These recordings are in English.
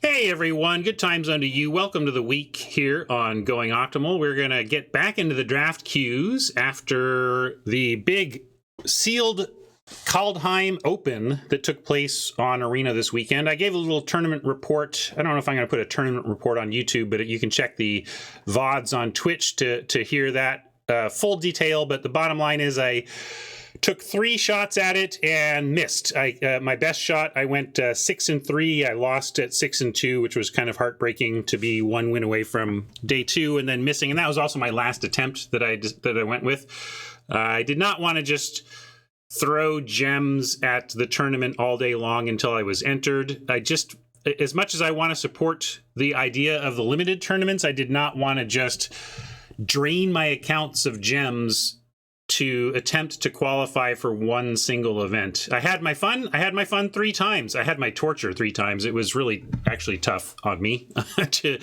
Hey everyone, good time zone to you. Welcome to the week here on Going Optimal. We're going to get back into the draft queues after the big sealed Kaldheim Open that took place on Arena this weekend. I gave a little tournament report. I don't know if I'm going to put a tournament report on YouTube, but you can check the VODs on Twitch to hear that full detail. But the bottom line is I took 3 shots at it and missed. My best shot, I went 6-3. I lost at 6-2, which was kind of heartbreaking to be 1 win away from day 2 and then missing. And that was also my last attempt that I went with. I did not want to just throw gems at the tournament all day long until I was entered. As much as I want to support the idea of the limited tournaments, I did not want to just drain my accounts of gems to attempt to qualify for one single event. I had my fun 3 times. I had my torture 3 times. It was really actually tough on me to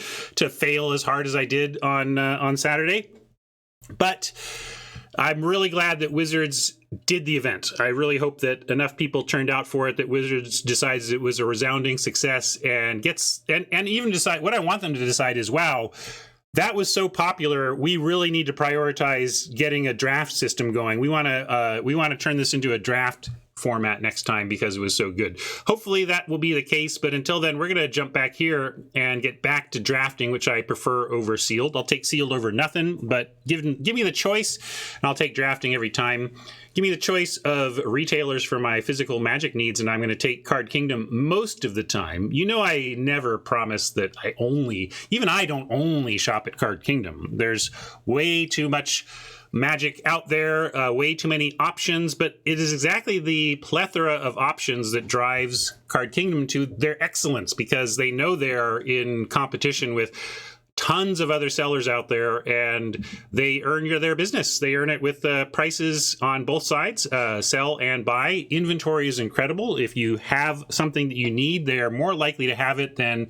fail as hard as I did on Saturday. But I'm really glad that Wizards did the event. I really hope that enough people turned out for it that Wizards decides it was a resounding success and even decide what I want them to decide is, wow, that was so popular. We really need to prioritize getting a draft system going. We want to turn this into a draft format next time because it was so good. Hopefully that will be the case, but until then, we're going to jump back here and get back to drafting, which I prefer over sealed. I'll take sealed over nothing, but give me the choice, and I'll take drafting every time. Give me the choice of retailers for my physical Magic needs, and I'm going to take Card Kingdom most of the time. You know, I never promise that I don't only shop at Card Kingdom. There's way too much Magic out there, way too many options, but it is exactly the plethora of options that drives Card Kingdom to their excellence, because they know they're in competition with tons of other sellers out there, and they earn their business. They earn it with prices on both sides, sell and buy. Inventory is incredible. If you have something that you need, they are more likely to have it than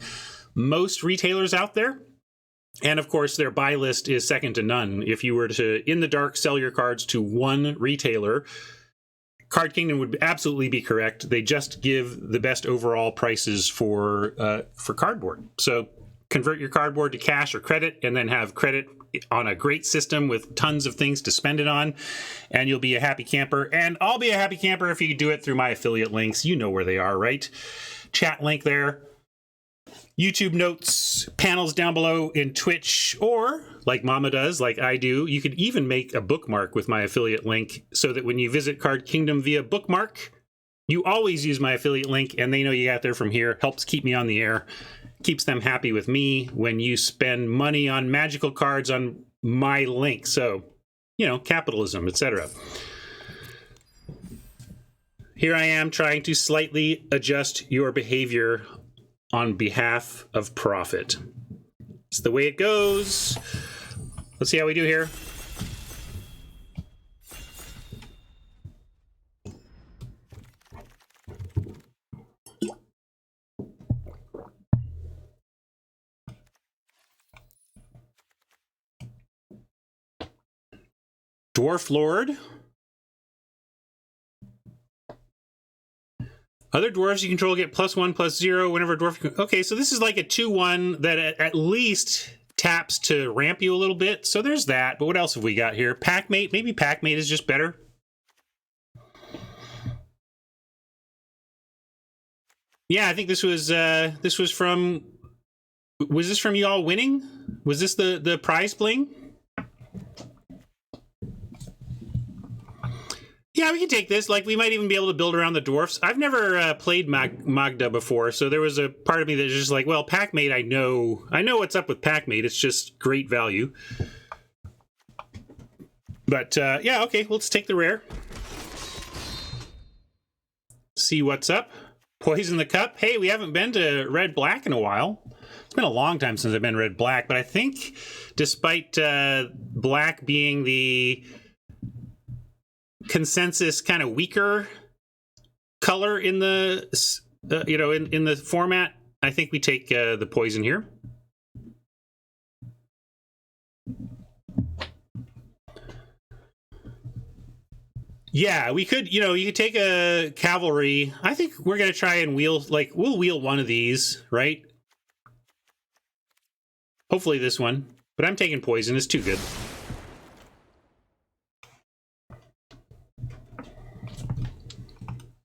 most retailers out there. And of course, their buy list is second to none. If you were to, in the dark, sell your cards to one retailer, Card Kingdom would absolutely be correct. They just give the best overall prices for cardboard. So convert your cardboard to cash or credit, and then have credit on a great system with tons of things to spend it on, and you'll be a happy camper. And I'll be a happy camper if you do it through my affiliate links. You know where they are, right? Chat link there. YouTube notes, panels down below in Twitch, or like Mama does, like I do, you could even make a bookmark with my affiliate link so that when you visit Card Kingdom via bookmark, you always use my affiliate link and they know you got there from here. Helps keep me on the air, keeps them happy with me when you spend money on magical cards on my link. So, you know, capitalism, etc. Here I am trying to slightly adjust your behavior on behalf of profit. It's the way it goes. Let's see how we do here. Dwarf Lord. Other dwarves you control get +1/+0 whenever a dwarf... Okay, so this is like a 2/1 that at least taps to ramp you a little bit. So there's that. But what else have we got here? Packmate. Maybe Packmate is just better. Yeah, I think this was from... Was this from y'all winning? Was this the prize bling? Yeah, we can take this. Like, we might even be able to build around the dwarfs. I've never played Magda before, so there was a part of me that was just like, well, Packmate, I know what's up with Packmate. It's just great value. But, yeah, okay, let's take the rare. See what's up. Poison the Cup. Hey, we haven't been to Red-Black in a while. It's been a long time since I've been Red-Black, but I think despite Black being the consensus kind of weaker color in the in the format, I think we take the poison here. Yeah, we could, you could take a cavalry. I think we're going to try and wheel, we'll wheel one of these, right? Hopefully this one. But I'm taking poison. It's too good.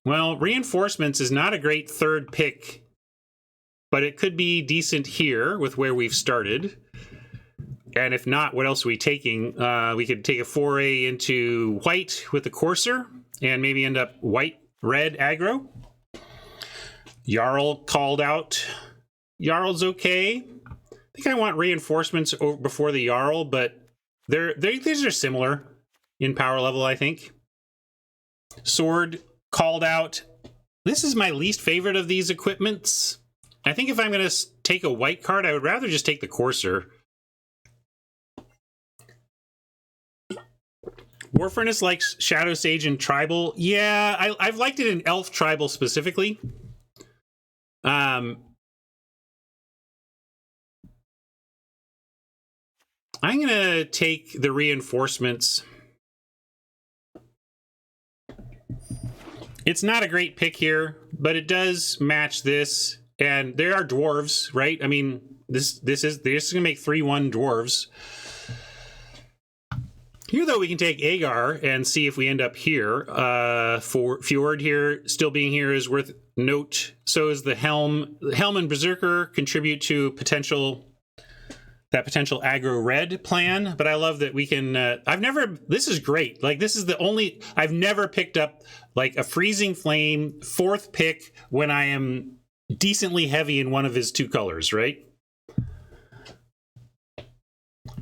Well, reinforcements is not a great third pick, but it could be decent here with where we've started. And if not, what else are we taking? We could take a foray into white with the Courser and maybe end up white-red aggro. Jarl called out. Jarl's okay. I think I want reinforcements before the Jarl, but these are similar in power level, I think. Sword called out. This is my least favorite of these equipments. I think if I'm going to take a white card, I would rather just take the Courser. War Furnace likes Shadow Sage and Tribal. Yeah, I've liked it in Elf Tribal specifically. I'm going to take the reinforcements. It's not a great pick here, but it does match this. And there are dwarves, right? I mean, this is going to make 3/1 dwarves. Here, though, we can take Agar and see if we end up here. For Fjord here, still being here is worth note. So is the Helm. Helm and Berserker contribute to that potential aggro red plan. But I love that we can. This is great. Like, this is the only. I've never picked up like a Freezing Flame 4th pick when I am decently heavy in one of his 2 colors, right?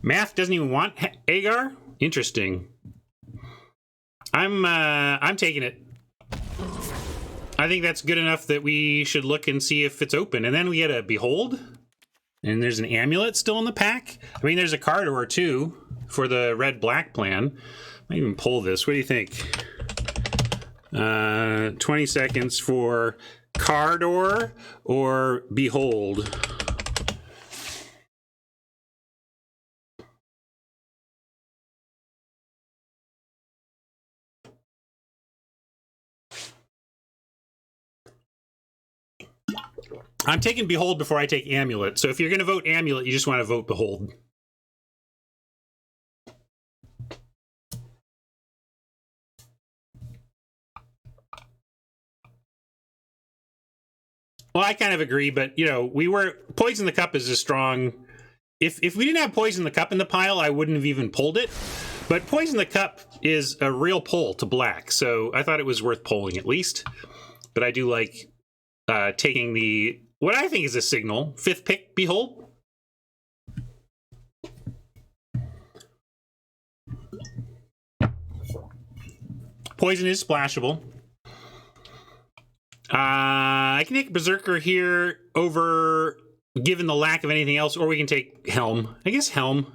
Math doesn't even want Agar. Interesting. I'm taking it. I think that's good enough that we should look and see if it's open. And then we get a Behold. And there's an Amulet still in the pack. I mean, there's a card or 2 for the red-black plan. I might even pull this. What do you think? 20 seconds for Cardor or Behold. I'm taking Behold before I take Amulet. So if you're going to vote Amulet, you just want to vote Behold. Well, I kind of agree, but, Poison the Cup is a strong... If we didn't have Poison the Cup in the pile, I wouldn't have even pulled it. But Poison the Cup is a real pull to black, so I thought it was worth pulling at least. But I do like taking what I think is a signal. 5th pick, Behold. Poison is splashable. I can take Berserker here over, given the lack of anything else, or we can take Helm. I guess Helm.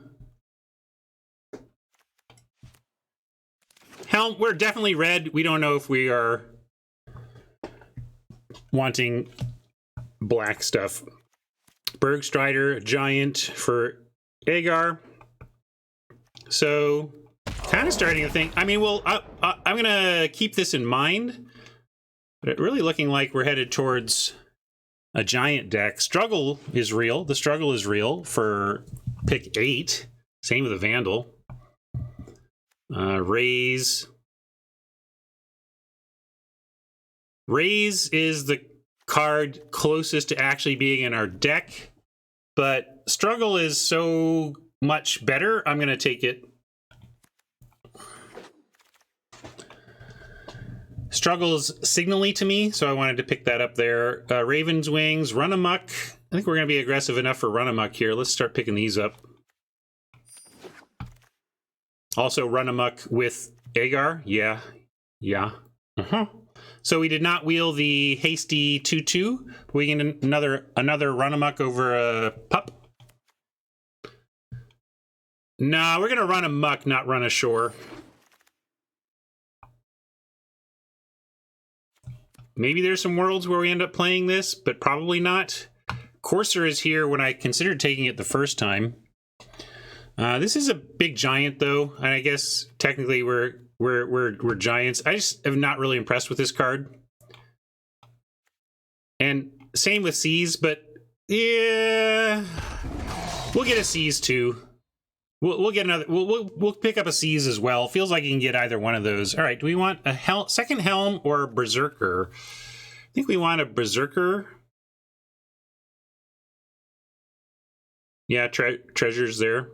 Helm, we're definitely red. We don't know if we are wanting black stuff. Bergstrider, Giant for Agar. So, kind of starting to think. I mean, I'm going to keep this in mind. But it really looking like we're headed towards a Giant deck. Struggle is real. The struggle is real for pick 8. Same with the Vandal. Raise. Raise is the card closest to actually being in our deck. But Struggle is so much better. I'm going to take it. Struggle's signally to me, so I wanted to pick that up there. Raven's Wings, Run Amok. I think we're going to be aggressive enough for Run Amok here. Let's start picking these up. Also Run Amok with Agar. Yeah. So we did not wheel the hasty 2/2. We get another Run Amok over a pup. Nah, we're going to Run Amok, not run ashore. Maybe there's some worlds where we end up playing this, but probably not. Courser is here when I considered taking it the first time. This is a big Giant, though, and I guess technically we're we're giants. I just am not really impressed with this card. And same with C's, but yeah, we'll get a C's too. We'll get another. We'll pick up a C's as well. Feels like you can get either one of those. All right. Do we want a second helm or a berserker? I think we want a berserker. Yeah, treasures there.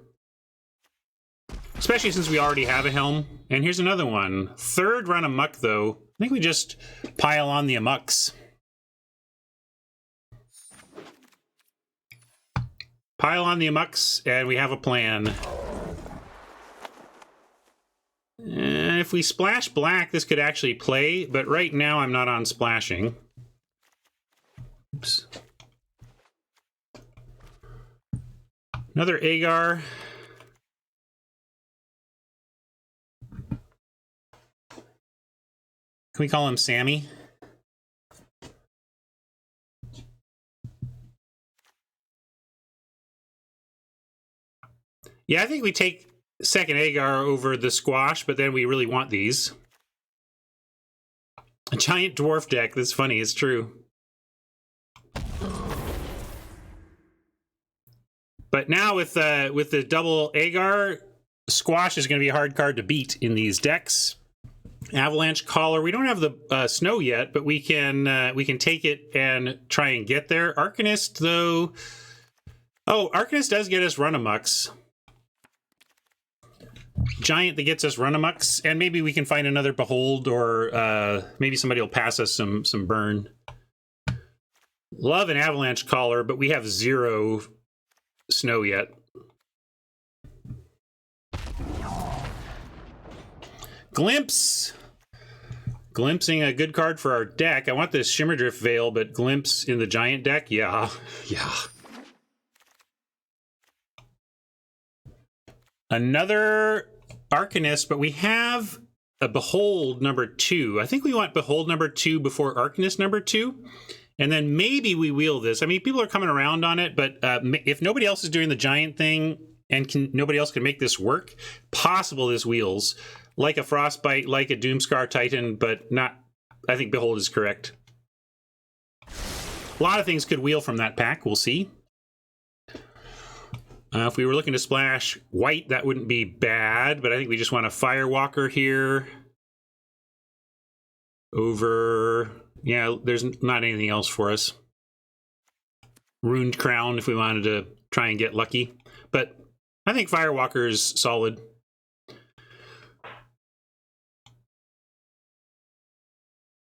Especially since we already have a helm. And here's another one. Third run amok, though. I think we just pile on the amoks. Pile on the amoks, and we have a plan. And if we splash black, this could actually play, but right now I'm not on splashing. Oops. Another Agar. Can we call him Sammy? Yeah, I think we take second Agar over the squash, but then we really want these. A giant dwarf deck. That's funny. It's true. But now with the double Agar, squash is going to be a hard card to beat in these decks. Avalanche Caller. We don't have the snow yet, but we can take it and try and get there. Arcanist, though. Oh, Arcanist does get us Runamucks. Giant that gets us Runamucks, and maybe we can find another Behold, or maybe somebody will pass us some burn. Love an Avalanche Caller, but we have 0 snow yet. Glimpse. Glimpsing a good card for our deck. I want this Shimmerdrift Veil, but Glimpse in the giant deck? Yeah. Another Arcanist, but we have a Behold number 2. I think we want Behold number 2 before Arcanist number 2. And then maybe we wheel this. I mean, people are coming around on it, but if nobody else is doing the giant thing and nobody else can make this work, possible this wheels. Like a Frostbite, like a Doomscar Titan, but not... I think Behold is correct. A lot of things could wheel from that pack. We'll see. If we were looking to splash white, that wouldn't be bad, but I think we just want a Firewalker here. Over... Yeah, there's not anything else for us. Runed Crown if we wanted to try and get lucky. But I think Firewalker is solid.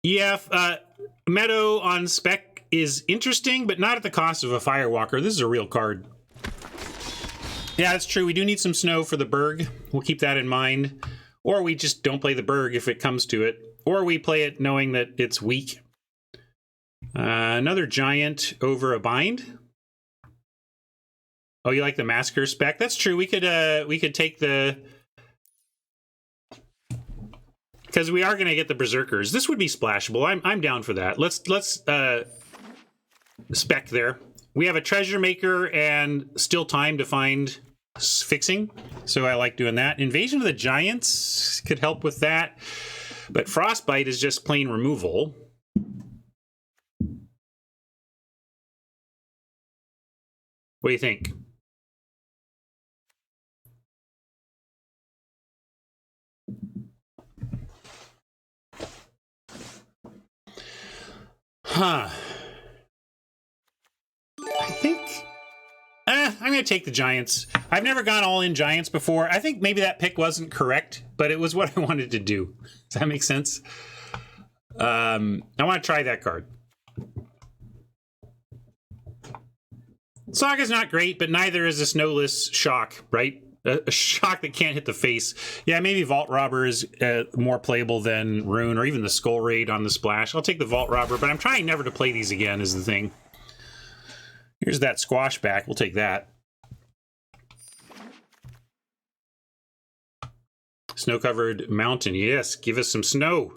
Yeah, Meadow on spec is interesting, but not at the cost of a Firewalker. This is a real card. Yeah, that's true. We do need some snow for the Berg. We'll keep that in mind. Or we just don't play the Berg if it comes to it. Or we play it knowing that it's weak. Another giant over a bind. Oh, you like the Massacre spec? That's true. We could take the... Because we are going to get the Berserkers. This would be splashable. I'm down for that. Let's spec there. We have a Treasure Maker and still time to find fixing. So I like doing that. Invasion of the Giants could help with that. But Frostbite is just plain removal. What do you think? Huh. I think... I'm going to take the Giants. I've never gone all in Giants before. I think maybe that pick wasn't correct, but it was what I wanted to do. Does that make sense? I want to try that card. Saga's not great, but neither is a Snowless Shock, right? A shock that can't hit the face. Yeah, maybe Vault Robber is more playable than Rune, or even the Skull Raid on the splash. I'll take the Vault Robber, but I'm trying never to play these again is the thing. Here's that Squash back. We'll take that. Snow-covered mountain. Yes, give us some snow.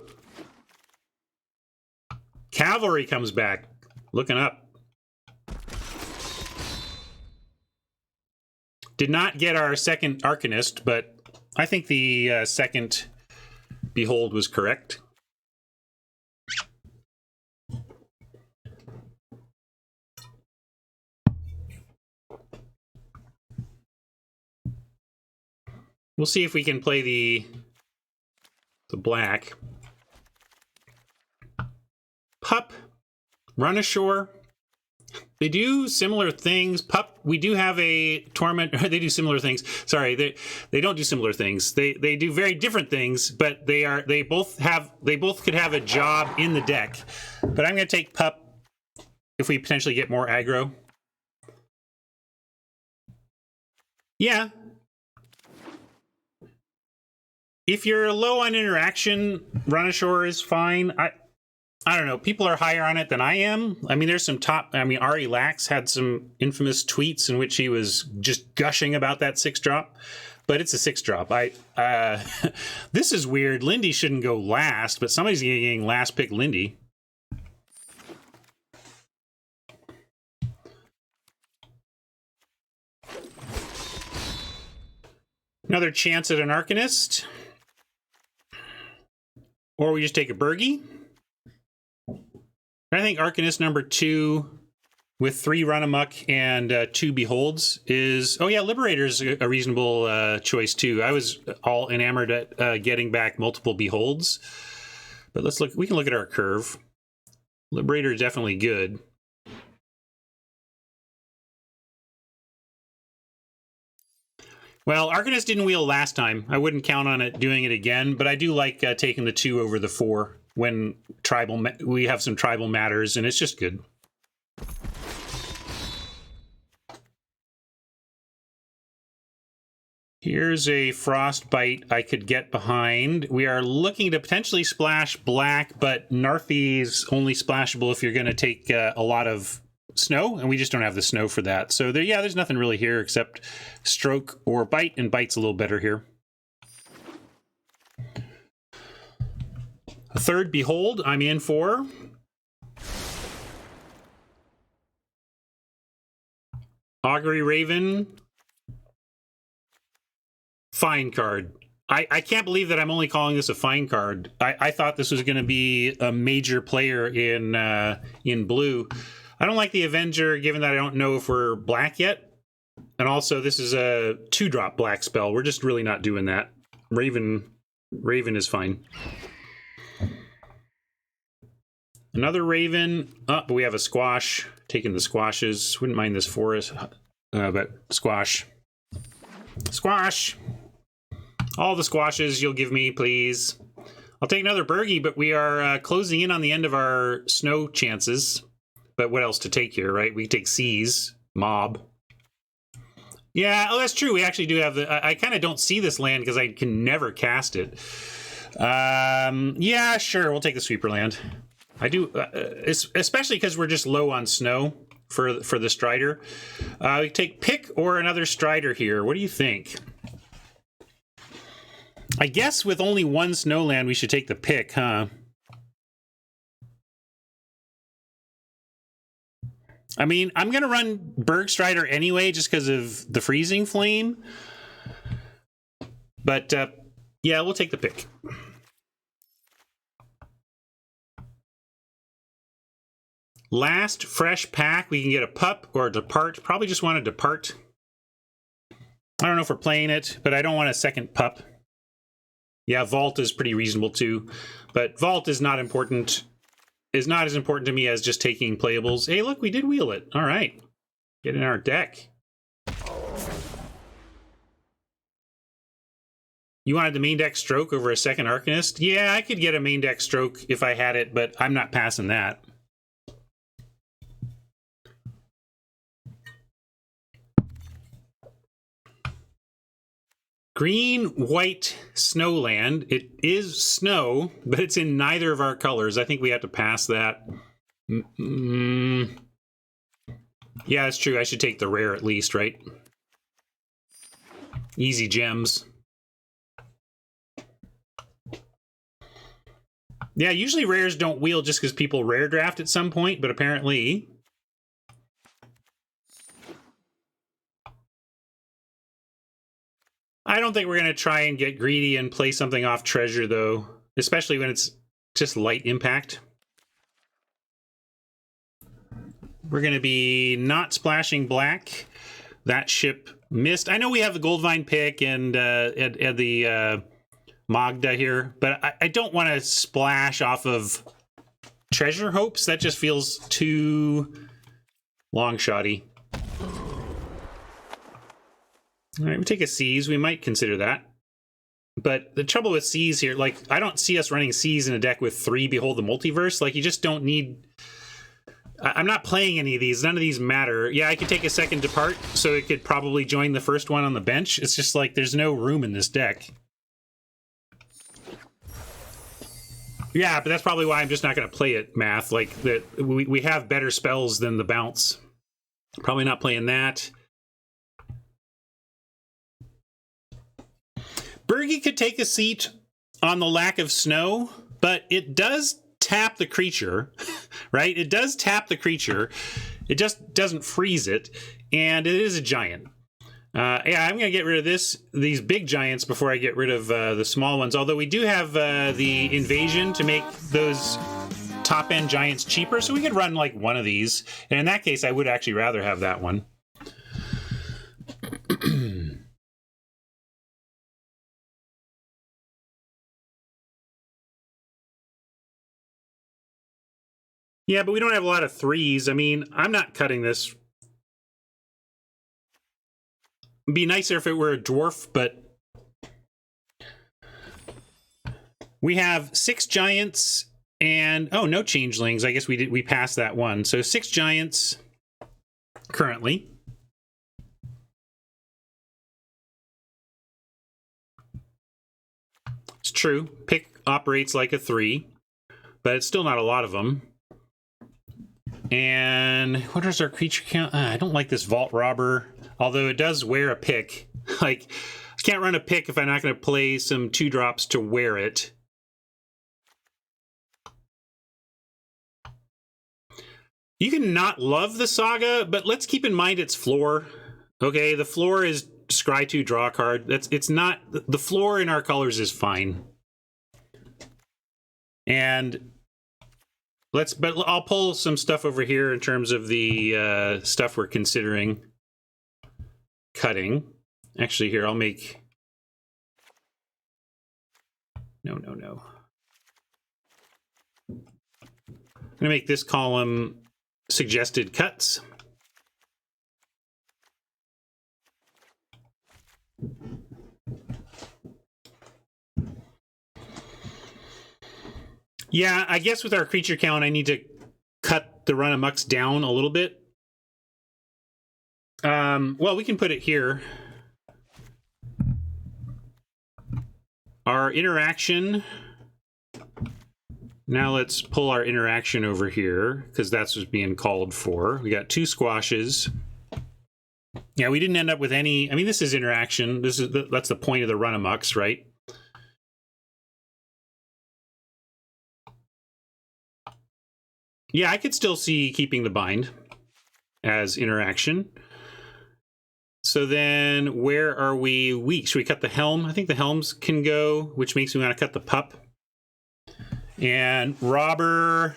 Cavalry comes back. Looking up. Did not get our second Arcanist, but I think the second Behold was correct. We'll see if we can play the black. Pup, run ashore. They do similar things. Pup, we do have a torment. They do similar things. Sorry, they don't do similar things. They do very different things, but they both could have a job in the deck. But I'm going to take Pup if we potentially get more aggro. Yeah. If you're low on interaction, run ashore is fine. I don't know. People are higher on it than I am. I mean, there's some top... I mean, Ari Lax had some infamous tweets in which he was just gushing about that 6-drop. But it's a 6-drop. This is weird. Lindy shouldn't go last, but somebody's getting last pick Lindy. Another chance at an Arcanist. Or we just take a Bergie. I think Arcanist number 2 with 3 Run Amok and 2 Beholds is... Oh yeah, Liberator's a reasonable choice too. I was all enamored at getting back multiple Beholds. But let's look. We can look at our curve. Liberator is definitely good. Well, Arcanist didn't wheel last time. I wouldn't count on it doing it again, but I do like taking the 2 over the 4 when we have some tribal matters, and it's just good. Here's a Frostbite I could get behind. We are looking to potentially splash black, but Narfi's only splashable if you're going to take a lot of snow, and we just don't have the snow for that. So there's nothing really here except stroke or bite, and bite's a little better here. A third Behold, I'm in for. Augury Raven. Fine card. I can't believe that I'm only calling this a fine card. I thought this was going to be a major player in blue. I don't like the Avenger, given that I don't know if we're black yet. And also, this is a 2-drop black spell. We're just really not doing that. Raven is fine. Another Raven. Oh, but we have a Squash. Taking the Squashes. Wouldn't mind this forest, but Squash. Squash! All the Squashes you'll give me, please. I'll take another Bergie, but we are closing in on the end of our snow chances. But what else to take here, right? We can take Seas. Mob. Yeah, oh, that's true. We actually do have the... I kind of don't see this land because I can never cast it. Yeah, sure. We'll take the Sweeper land. I do, especially because we're just low on snow for the Strider. We take Pick or another Strider here. What do you think? I guess with only one snow land, we should take the Pick, huh? I mean, I'm going to run Berg Strider anyway, just because of the Freezing Flame. But, yeah, we'll take the Pick. Last fresh pack, we can get a Pup or a Depart. Probably just want to Depart. I don't know if we're playing it, but I don't want a second Pup. Yeah, Vault is pretty reasonable too. But Vault is not important. Is not as important to me as just taking playables. Hey, look, we did wheel it. All right. Get in our deck. You wanted the main deck Stroke over a second Arcanist? Yeah, I could get a main deck Stroke if I had it, but I'm not passing that. Green, white, Snowland. It is snow, but it's in neither of our colors. I think we have to pass that. Yeah, that's true. I should take the rare at least, right? Easy gems. Yeah, usually rares don't wheel just because people rare draft at some point, but apparently... I don't think we're going to try and get greedy and play something off Treasure, though. especially when it's just light impact. We're going to be not splashing black. That ship missed. I know we have the Goldvine pick and the Magda here, but I don't want to splash off of Treasure Hopes. That just feels too long-shotty. All right, we take a Seas. We might consider that. But the trouble with Seas here, like, I don't see us running Seas in a deck with 3 Behold the Multiverse. Like, you just don't need... I'm not playing any of these. None of these matter. Yeah, I could take a second Depart, so it could probably join the first one on the bench. It's just like, there's no room in this deck. Yeah, but that's probably why I'm just not going to play it, Math. Like, we have better spells than the bounce. Probably not playing that. Bergie could take a seat on the lack of snow, but it does tap the creature, right? It does tap the creature. It just doesn't freeze it, and it is a giant. Yeah, I'm going to get rid of these big giants before I get rid of the small ones, although we do have the invasion to make those top-end giants cheaper, so we could run like one of these, and in that case, I would actually rather have that one. Yeah, but we don't have a lot of 3s. I mean, I'm not cutting this. It'd be nicer if it were a dwarf, but we have 6 giants and no changelings. I guess we passed that one. So 6 giants currently. It's true. Pick operates like a 3, but it's still not a lot of them. And what is our creature count? I don't like this Vault Robber, although it does wear a pick. Like, I can't run a pick if I'm not going to play some 2-drops to wear it. You can not love the Saga, but let's keep in mind its floor. Okay, the floor is scry 2, draw a card. It's not... The floor in our colors is fine. And... but I'll pull some stuff over here in terms of the stuff we're considering cutting. Actually, here, I'll make... No. I'm going to make this column suggested cuts. Yeah, I guess with our creature count, I need to cut the run amucks down a little bit. Well, we can put it here. Our interaction. Now let's pull our interaction over here, because that's what's being called for. We got 2 squashes. Yeah, we didn't end up with any... I mean, this is interaction. That's the point of the run amucks, right? Yeah, I could still see keeping the bind as interaction. So then where are we weak? Should we cut the helm? I think the helms can go, which makes me want to cut the pup. And robber.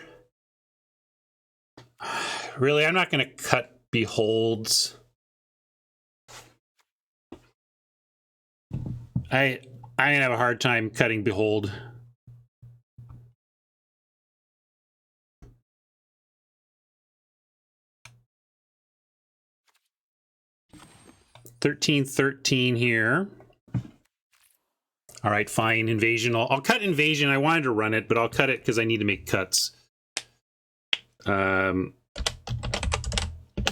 Really, I'm not going to cut beholds. I'm going to have a hard time cutting behold. $13 here. All right, fine. Invasion. I'll cut invasion. I wanted to run it, but I'll cut it because I need to make cuts. And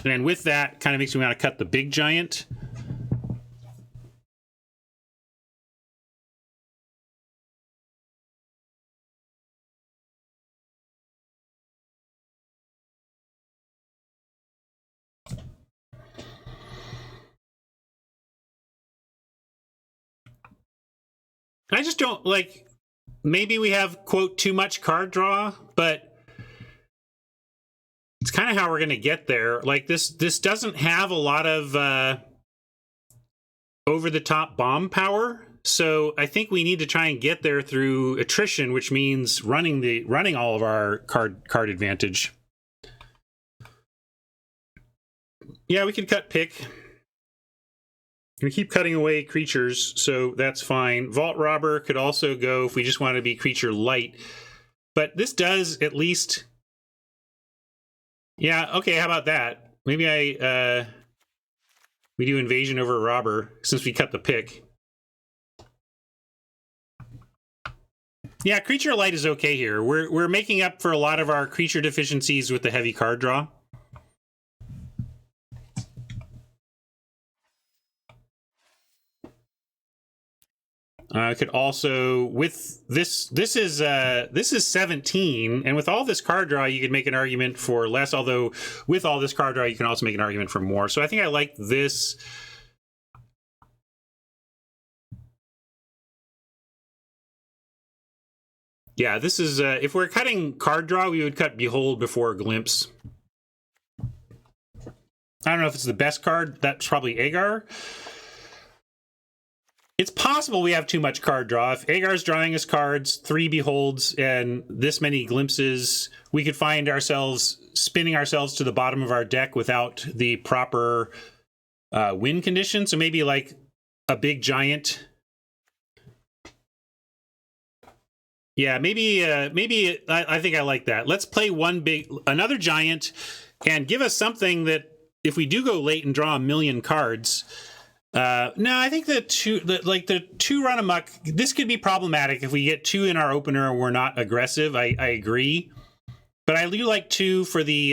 with that, kind of makes me want to cut the big giant. I just don't like, maybe we have, quote, too much card draw, but it's kind of how we're going to get there. Like, this doesn't have a lot of over-the-top bomb power. So I think we need to try and get there through attrition, which means running all of our card advantage. Yeah, we can cut pick. We keep cutting away creatures, so that's fine. Vault Robber could also go if we just want to be creature light. But this does at least... Yeah, okay, how about that? Maybe we do Invasion over Robber, since we cut the pick. Yeah, creature light is okay here. We're making up for a lot of our creature deficiencies with the heavy card draw. I could also, with this is 17, and with all this card draw, you could make an argument for less, although with all this card draw, you can also make an argument for more. So I think I like this. Yeah, this is, if we're cutting card draw, we would cut Behold before Glimpse. I don't know if it's the best card. That's probably Agar. It's possible we have too much card draw. If Agar's drawing us cards, 3 Beholds, and this many Glimpses, we could find ourselves spinning ourselves to the bottom of our deck without the proper win condition. So maybe like a big giant. Yeah, maybe I think I like that. Let's play another giant, and give us something that if we do go late and draw a million cards. No, I think the two run amok, this could be problematic if we get 2 in our opener and we're not aggressive. I agree, but I do like 2 for the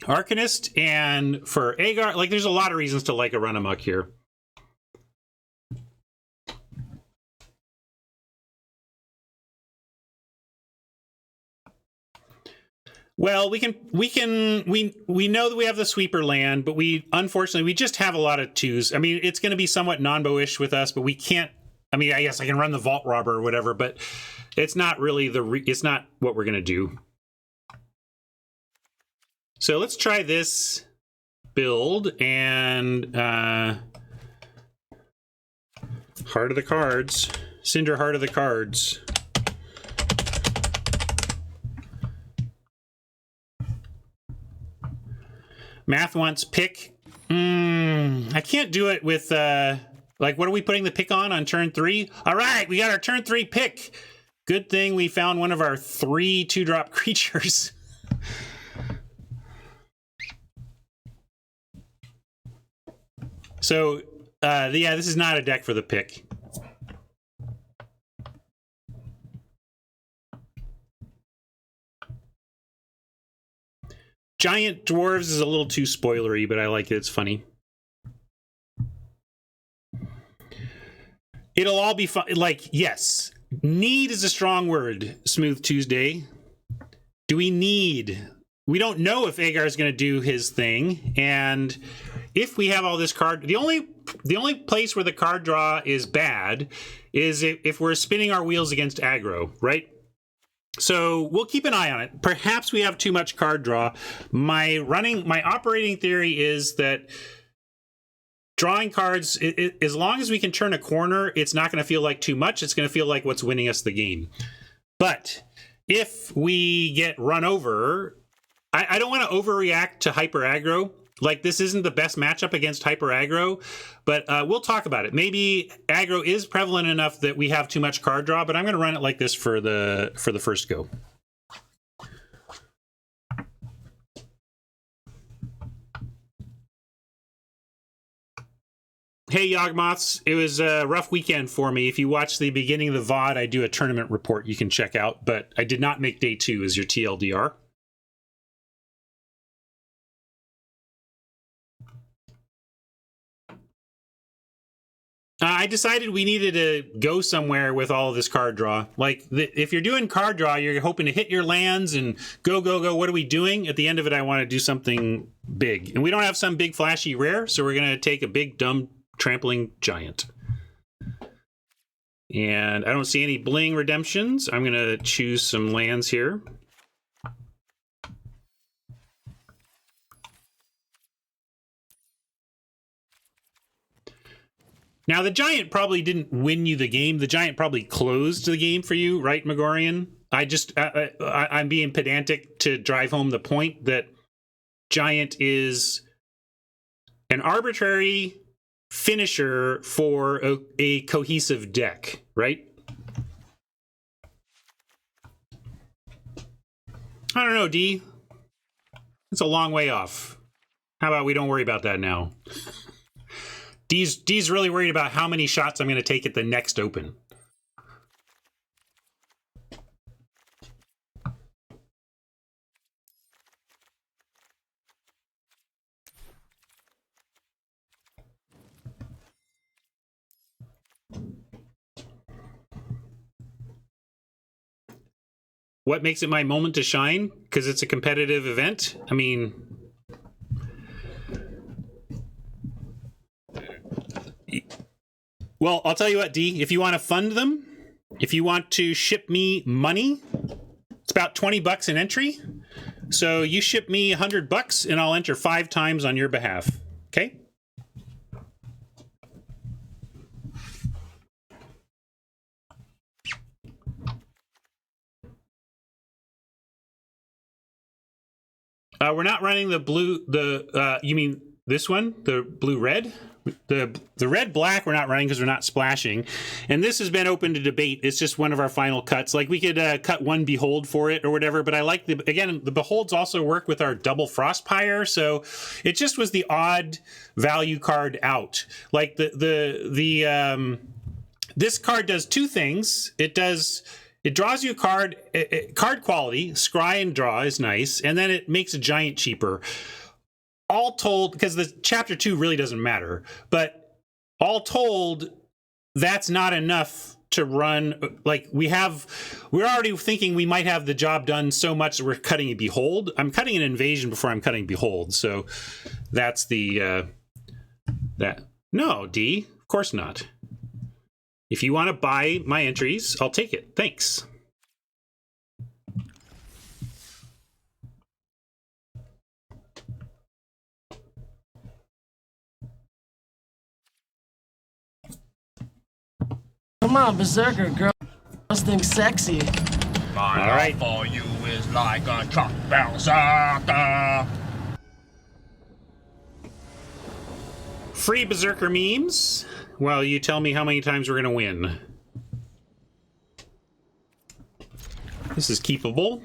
Arcanist and for Agar. Like, there's a lot of reasons to like a run amok here. Well, we know that we have the sweeper land, but unfortunately we just have a lot of 2s. I mean, it's going to be somewhat non-boish with us, but we can't. I mean, I guess I can run the Vault Robber or whatever, but it's not really it's not what we're going to do. So let's try this build and Heart of the Cards, Cinder Heart of the Cards. Math wants pick. I can't do it with, like, what are we putting the pick on turn 3? All right, we got our turn 3 pick. Good thing we found one of our 3 2-drop creatures. So, yeah, this is not a deck for the pick. Giant Dwarves is a little too spoilery, but I like it. It's funny. It'll all be fun. Like, yes, need is a strong word, Smooth Tuesday. Do we need? We don't know if Agar is going to do his thing, and if we have all this card, the only place where the card draw is bad is if we're spinning our wheels against aggro, right? So we'll keep an eye on it. Perhaps we have too much card draw. My operating theory is that drawing cards, as long as we can turn a corner, it's not going to feel like too much. It's going to feel like what's winning us the game. But if we get run over, I don't want to overreact to hyper aggro. Like, this isn't the best matchup against hyper aggro, but we'll talk about it. Maybe aggro is prevalent enough that we have too much card draw, but I'm going to run it like this for the first go. Hey, Yawgmoths, it was a rough weekend for me. If you watch the beginning of the VOD, I do a tournament report you can check out, but I did not make day 2 as your TLDR. I decided we needed to go somewhere with all of this card draw. Like, if you're doing card draw, you're hoping to hit your lands and go. What are we doing? At the end of it, I want to do something big. And we don't have some big flashy rare, so we're going to take a big, dumb, trampling giant. And I don't see any bling redemptions. I'm going to choose some lands here. Now, the Giant probably didn't win you the game. The Giant probably closed the game for you, right, Megorian? I'm being pedantic to drive home the point that Giant is an arbitrary finisher for a cohesive deck, right? I don't know, D. It's a long way off. How about we don't worry about that now? D's really worried about how many shots I'm going to take at the next open. What makes it my moment to shine? Because it's a competitive event? I mean... Well, I'll tell you what, D. If you want to fund them, if you want to ship me money, it's about 20 bucks an entry. So you ship me 100 bucks and I'll enter 5 times on your behalf. Okay? We're not running the blue, you mean this one? The blue-red? The red-black we're not running because we're not splashing. And this has been open to debate. It's just one of our final cuts. Like, we could cut one Behold for it or whatever, but I like, the Beholds also work with our double Frostpire, so it just was the odd value card out. Like, this card does 2 things. It draws you a card, card quality, scry and draw is nice, and then it makes a Giant cheaper. All told, because the chapter 2 really doesn't matter, but all told, that's not enough to run. Like, we're already thinking we might have the job done so much that we're cutting a Behold. I'm cutting an Invasion before I'm cutting Behold, so that's the, no, D, of course not. If you want to buy my entries, I'll take it. Thanks. Come on, Berserker, girls think sexy. My All right. love for you is like a truck berserker. Free Berserker memes. Well, you tell me how many times we're going to win. This is keepable.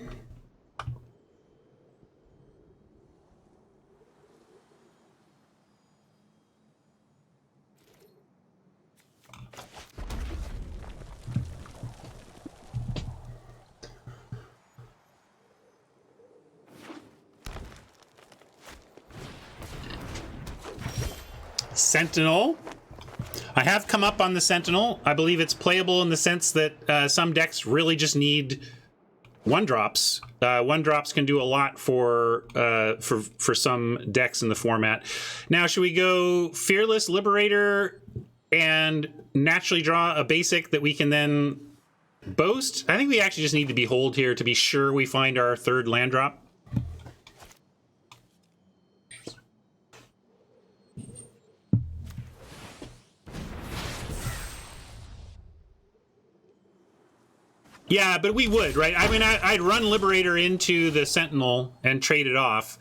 Sentinel. I have come up on the Sentinel. I believe it's playable in the sense that some decks really just need 1-drops. 1-drops can do a lot for some decks in the format. Now, should we go Fearless Liberator and naturally draw a basic that we can then boast? I think we actually just need to Behold here to be sure we find our 3rd land drop. Yeah, but we would, right? I mean, I'd run Liberator into the Sentinel and trade it off,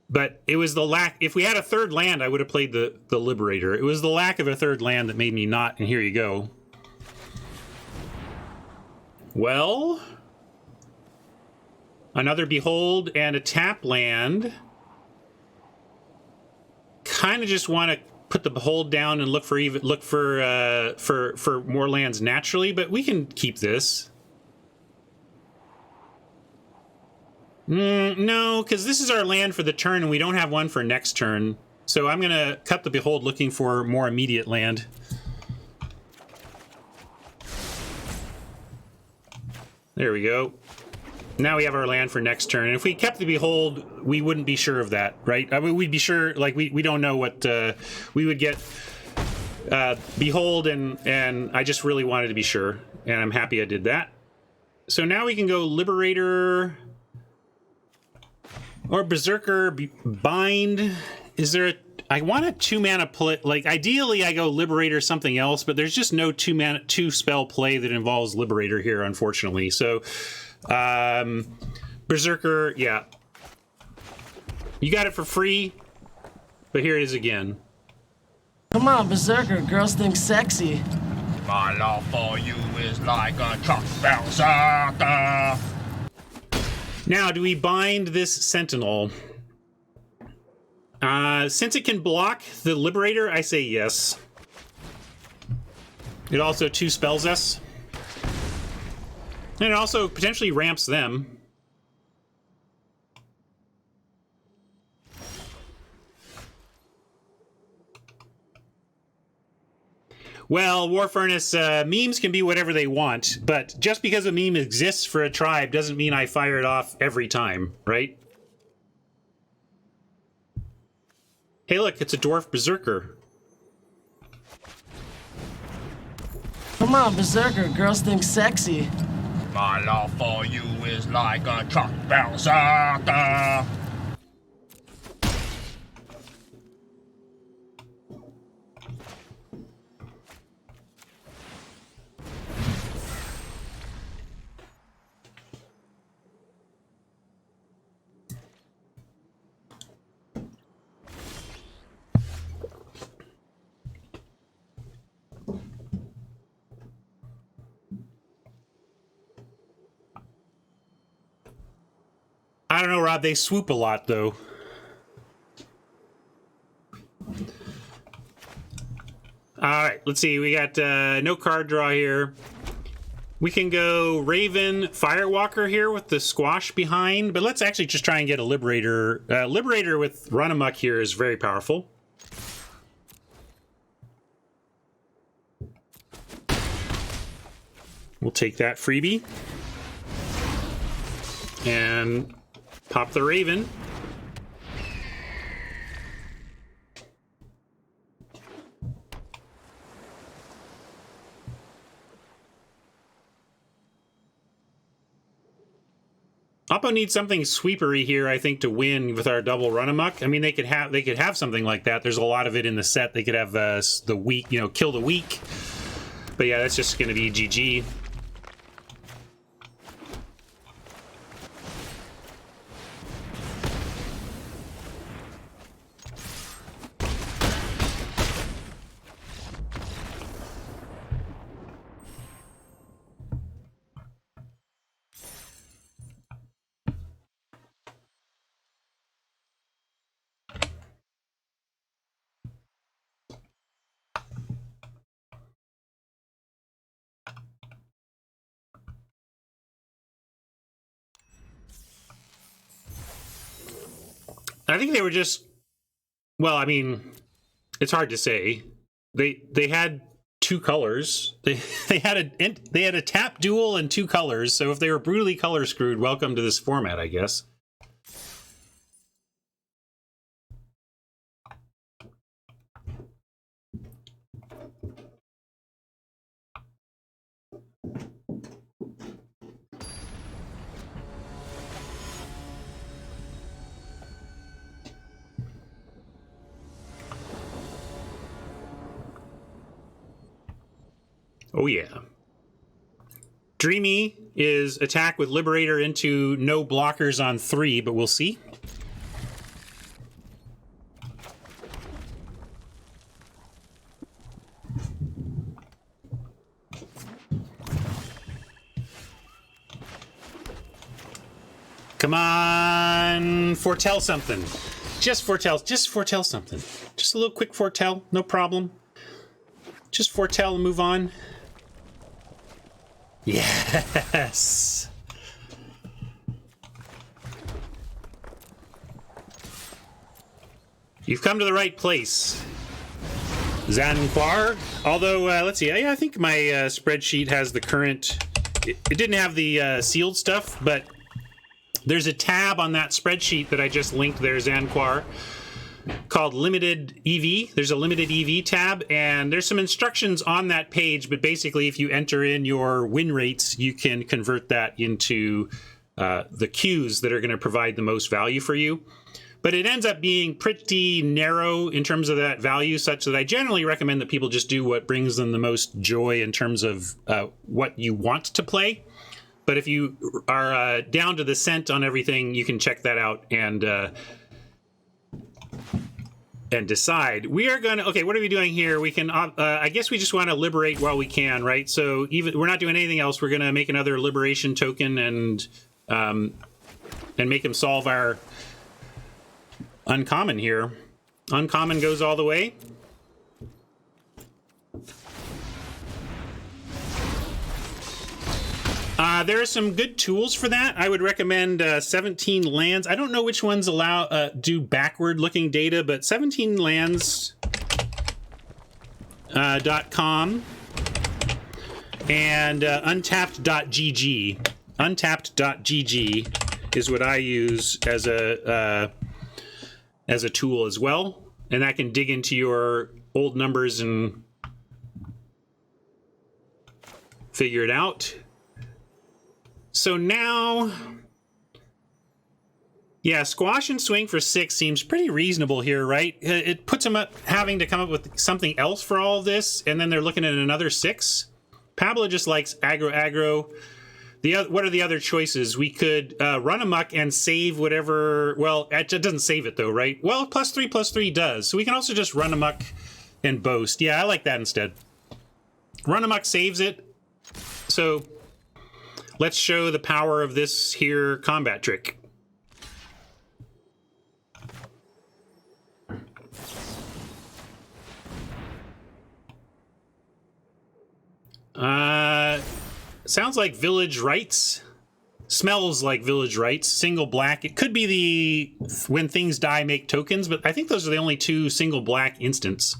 but it was the lack. If we had a 3rd land, I would have played the Liberator. It was the lack of a 3rd land that made me not, and here you go. Well, another Behold and a tap land. Kind of just want to put the Behold down and look for more lands naturally, but we can keep this. No, because this is our land for the turn, and we don't have one for next turn. So I'm going to cut the Behold looking for more immediate land. There we go. Now we have our land for next turn. And if we kept the Behold, we wouldn't be sure of that, right? I mean, we'd be sure, like, we don't know what... we would get Behold, and I just really wanted to be sure. And I'm happy I did that. So now we can go Liberator... or Berserker Bind. Is there I want a 2-mana play. Like, ideally, I go Liberator something else, but there's just no 2-spell play that involves Liberator here, unfortunately. So, Berserker, yeah. You got it for free, but here it is again. Come on, Berserker. Girls think sexy. My love for you is like a truck berserker. Now, do we bind this Sentinel? Since it can block the Liberator, I say yes. It also 2-spells us. And it also potentially ramps them. Well, War Furnace, memes can be whatever they want, but just because a meme exists for a tribe doesn't mean I fire it off every time, right? Hey, look, it's a Dwarf Berserker. Come on, Berserker. Girls think sexy. My love for you is like a truck berserker. I don't know, Rob. They swoop a lot, though. All right, let's see. We got no card draw here. We can go Raven Firewalker here with the squash behind, but let's actually just try and get a Liberator. Liberator with Run Amok here is very powerful. We'll take that freebie. And pop the Raven. Oppo needs something sweepery here, I think, to win with our double Run Amok. I mean, they could have something like that. There's a lot of it in the set. They could have the weak, kill the weak. But yeah, that's just going to be GG. I think they were just, well, I mean, it's hard to say. They had two colors. They had a tap duel and two colors. So if they were brutally color screwed, welcome to this format, I guess. Oh, yeah. Dreamy is attack with Liberator into no blockers on 3, but we'll see. Come on, foretell something. Just foretell something. Just a little quick foretell, no problem. Just foretell and move on. Yes. You've come to the right place, Zanquar. Although, let's see. Yeah, I think my spreadsheet has the current. It didn't have the sealed stuff, but there's a tab on that spreadsheet that I just linked there, Zanquar, called Limited EV. There's a Limited EV tab, and there's some instructions on that page, but basically if you enter in your win rates, you can convert that into the queues that are going to provide the most value for you. But it ends up being pretty narrow in terms of that value, such that I generally recommend that people just do what brings them the most joy in terms of what you want to play. But if you are down to the cent on everything, you can check that out and decide. We are going to, okay, what are we doing here? We can, I guess we just want to liberate while we can, right? So even we're not doing anything else. We're going to make another liberation token and make him solve our uncommon here. Uncommon goes all the way. There are some good tools for that. I would recommend 17 lands. I don't know which ones do backward-looking data, but 17lands.com and untapped.gg. Untapped.gg is what I use as a tool as well, and that can dig into your old numbers and figure it out. So now, yeah, squash and swing for 6 seems pretty reasonable here, right? It puts them up having to come up with something else for all of this, and then they're looking at another 6. Pablo just likes aggro. What are the other choices? We could run amok and save whatever. Well, it doesn't save it though, right? Well, +3/+3 does. So we can also just run amok and boast. Yeah, I like that instead. Run amok saves it. So let's show the power of this here combat trick. Sounds like Village Rites. Smells like Village Rites. Single black. It could be the when things die make tokens, but I think those are the only 2 single black instants.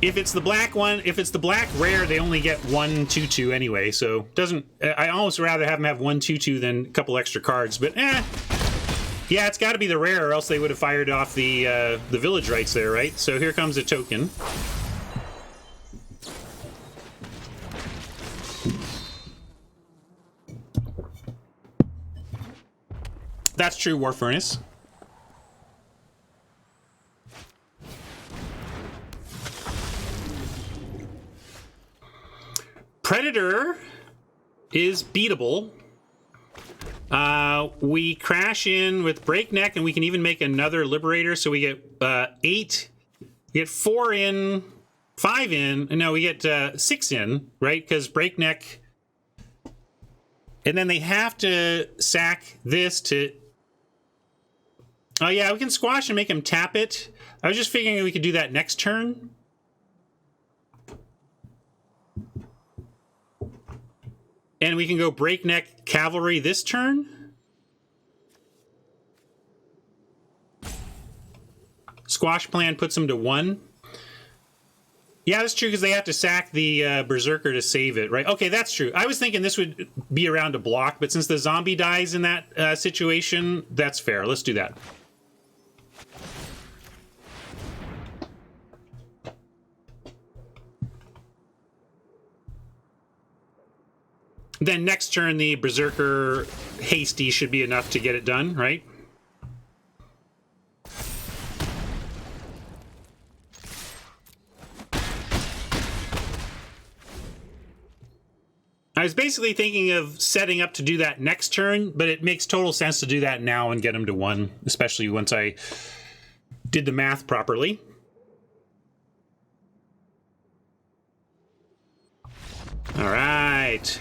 If it's the black one, if it's the black rare, they only get 1/2/2 anyway, so doesn't. I almost rather have them have 1/2/2 than a couple extra cards, but yeah, it's got to be the rare, or else they would have fired off the Village Rites there, right? So here comes a token. That's true, War Furnace. Predator is beatable. We crash in with Breakneck, and we can even make another Liberator, so we get 8. We get 4 in, 5 in. No, we get 6 in, right? Because Breakneck. And then they have to sack this to. Oh, yeah, we can squash and make him tap it. I was just figuring we could do that next turn. And we can go Breakneck Cavalry this turn. Squash plan puts them to 1. Yeah, that's true, because they have to sack the Berserker to save it, right? Okay, that's true. I was thinking this would be around to block, but since the zombie dies in that situation, that's fair. Let's do that. Then next turn, the Berserker Hasty should be enough to get it done, right? I was basically thinking of setting up to do that next turn, but it makes total sense to do that now and get him to 1, especially once I did the math properly. All right.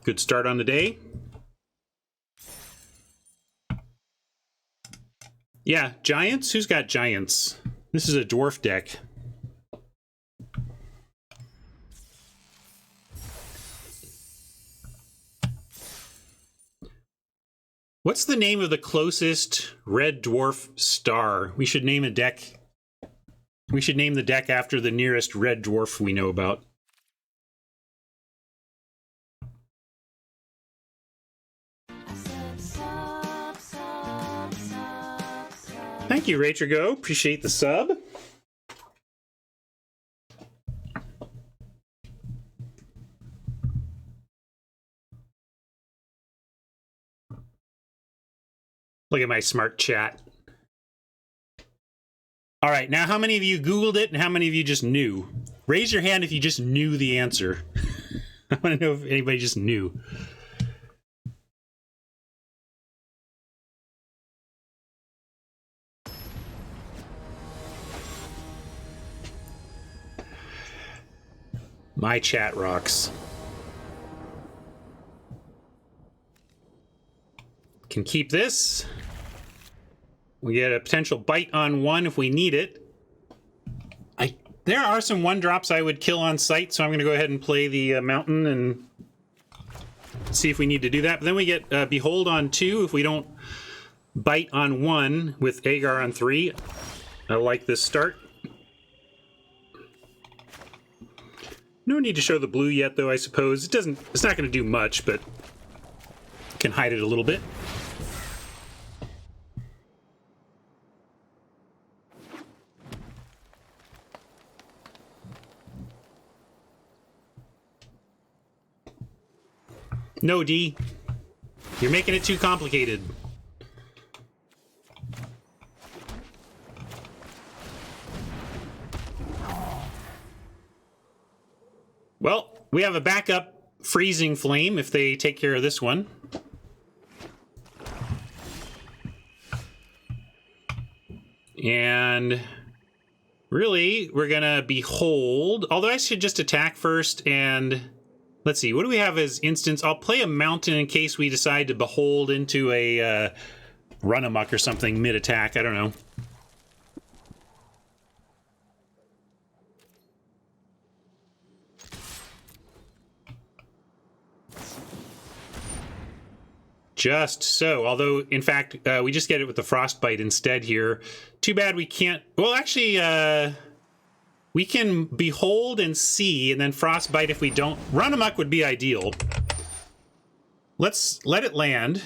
Good start on the day. Yeah, giants? Who's got giants? This is a dwarf deck. What's the name of the closest red dwarf star? We should name a deck. We should name the deck after the nearest red dwarf we know about. Thank you, Rachel. Appreciate the sub. Look at my smart chat. All right, now how many of you Googled it and how many of you just knew? Raise your hand if you just knew the answer. I want to know if anybody just knew. My chat rocks. Can keep this. We get a potential bite on one if we need it. There are some one drops I would kill on sight, so I'm going to go ahead and play the mountain and see if we need to do that. But then we get Behold on 2 if we don't bite on 1 with Agar on 3. I like this start. No need to show the blue yet, though, I suppose. It's not going to do much, but can hide it a little bit. No, D. You're making it too complicated. Well, we have a backup freezing flame if they take care of this one. And really, we're gonna Behold. Although I should just attack first and... Let's see, what do we have as instance? I'll play a mountain in case we decide to Behold into a run amok or something mid-attack. I don't know. Just so. Although, in fact, we just get it with the Frostbite instead here. Too bad we can't... Well, actually... we can Behold and see, and then Frostbite if we don't. Run amok would be ideal. Let's let it land.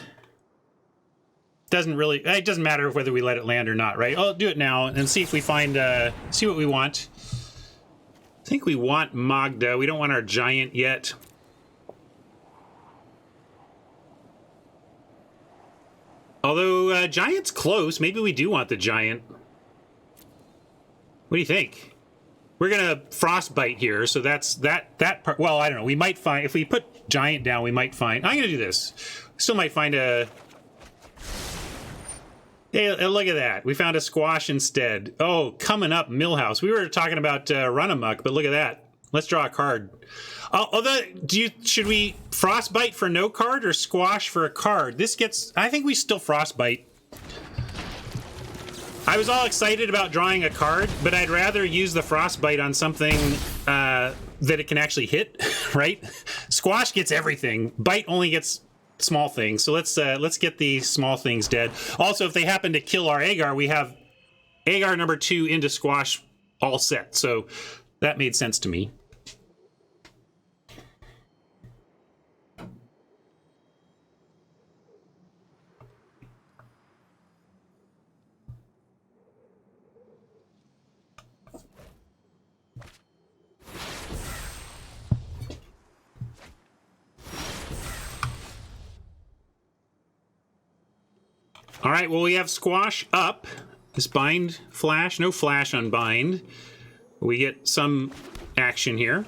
It doesn't matter whether we let it land or not, right? I'll do it now and see if we find, see what we want. I think we want Magda. We don't want our giant yet. Although, giant's close. Maybe we do want the giant. What do you think? We're gonna Frostbite here, so that's that part. Well, I don't know. We might find, if we put giant down, we might find... I'm gonna do this. Still might find a... Hey, look at that. We found a squash instead. Oh, coming up, Millhouse. We were talking about Run Amok, but look at that. Let's draw a card. Should we Frostbite for no card or squash for a card? This gets... I think we still Frostbite. I was all excited about drawing a card, but I'd rather use the Frostbite on something that it can actually hit, right? Squash gets everything. Bite only gets small things. So let's get the small things dead. Also, if they happen to kill our Agar, we have Agar number 2 into squash all set. So that made sense to me. All right, well, we have squash up. This bind flash, no flash on bind. We get some action here.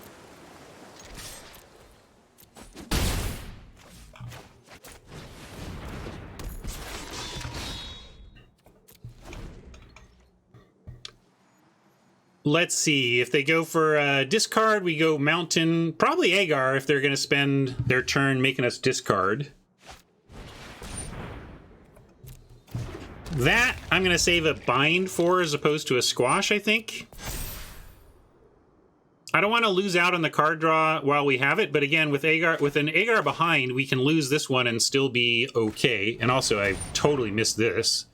Let's see. If they go for discard, we go mountain. Probably Agar if they're going to spend their turn making us discard. That I'm going to save a bind for as opposed to a squash, I think. I don't want to lose out on the card draw while we have it, but again, with an Agar behind, we can lose this one and still be okay. And also, I totally missed this.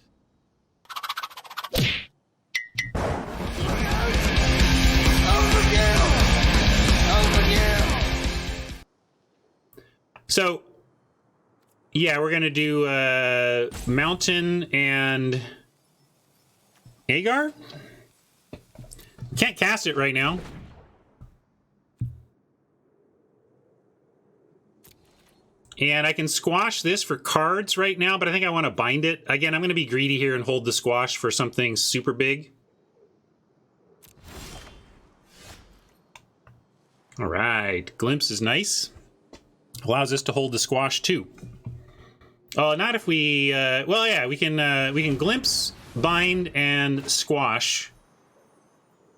So, yeah, we're going to do Mountain and Agar. Can't cast it right now. And I can squash this for cards right now, but I think I want to bind it. Again, I'm going to be greedy here and hold the squash for something super big. All right, glimpse is nice. Allows us to hold the squash too. Oh, not if we. Well, yeah, we can glimpse, bind, and squash,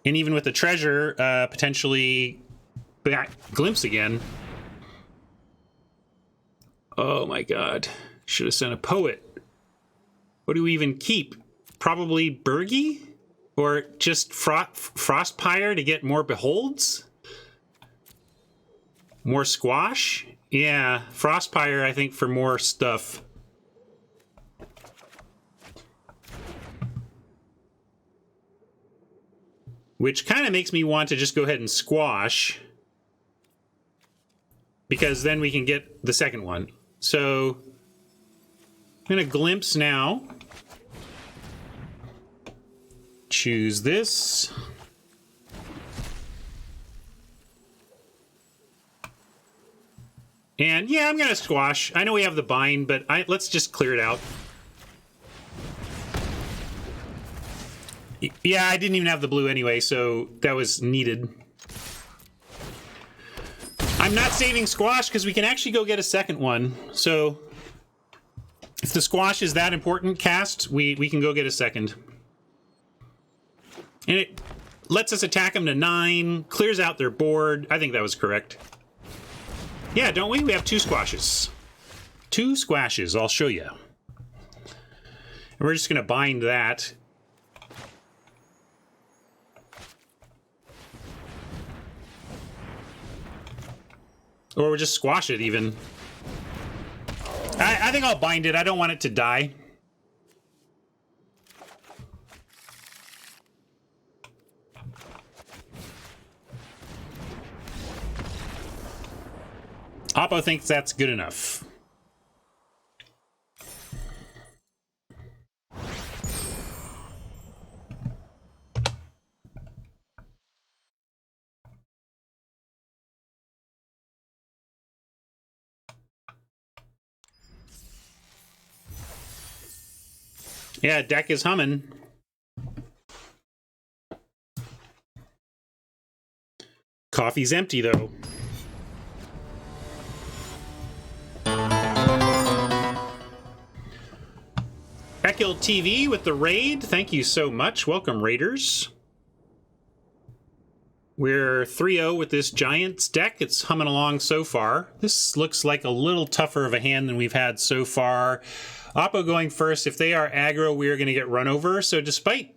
and even with the treasure, potentially back glimpse again. Oh my God! Should have sent a poet. What do we even keep? Probably Bergie, or just Frostpire to get more beholds. More squash? Yeah, Frostpire, I think, for more stuff. Which kind of makes me want to just go ahead and squash. Because then we can get the second one. So, I'm going to glimpse now. Choose this. And yeah, I'm going to squash. I know we have the bind, but let's just clear it out. Yeah, I didn't even have the blue anyway, so that was needed. I'm not saving squash because we can actually go get a second one. So if the squash is that important, cast, we can go get a second. And it lets us attack them to 9, clears out their board. I think that was correct. Yeah, don't we? We have 2 squashes. 2 squashes, I'll show you. And we're just going to bind that. Or we'll just squash it, even. I think I'll bind it. I don't want it to die. Oppo thinks that's good enough. Yeah, deck is humming. Coffee's empty, though. Ekil TV with the raid. Thank you so much. Welcome, Raiders. We're 3-0 with this Giants deck. It's humming along so far. This looks like a little tougher of a hand than we've had so far. Oppo going first. If they are aggro, we are going to get run over. So despite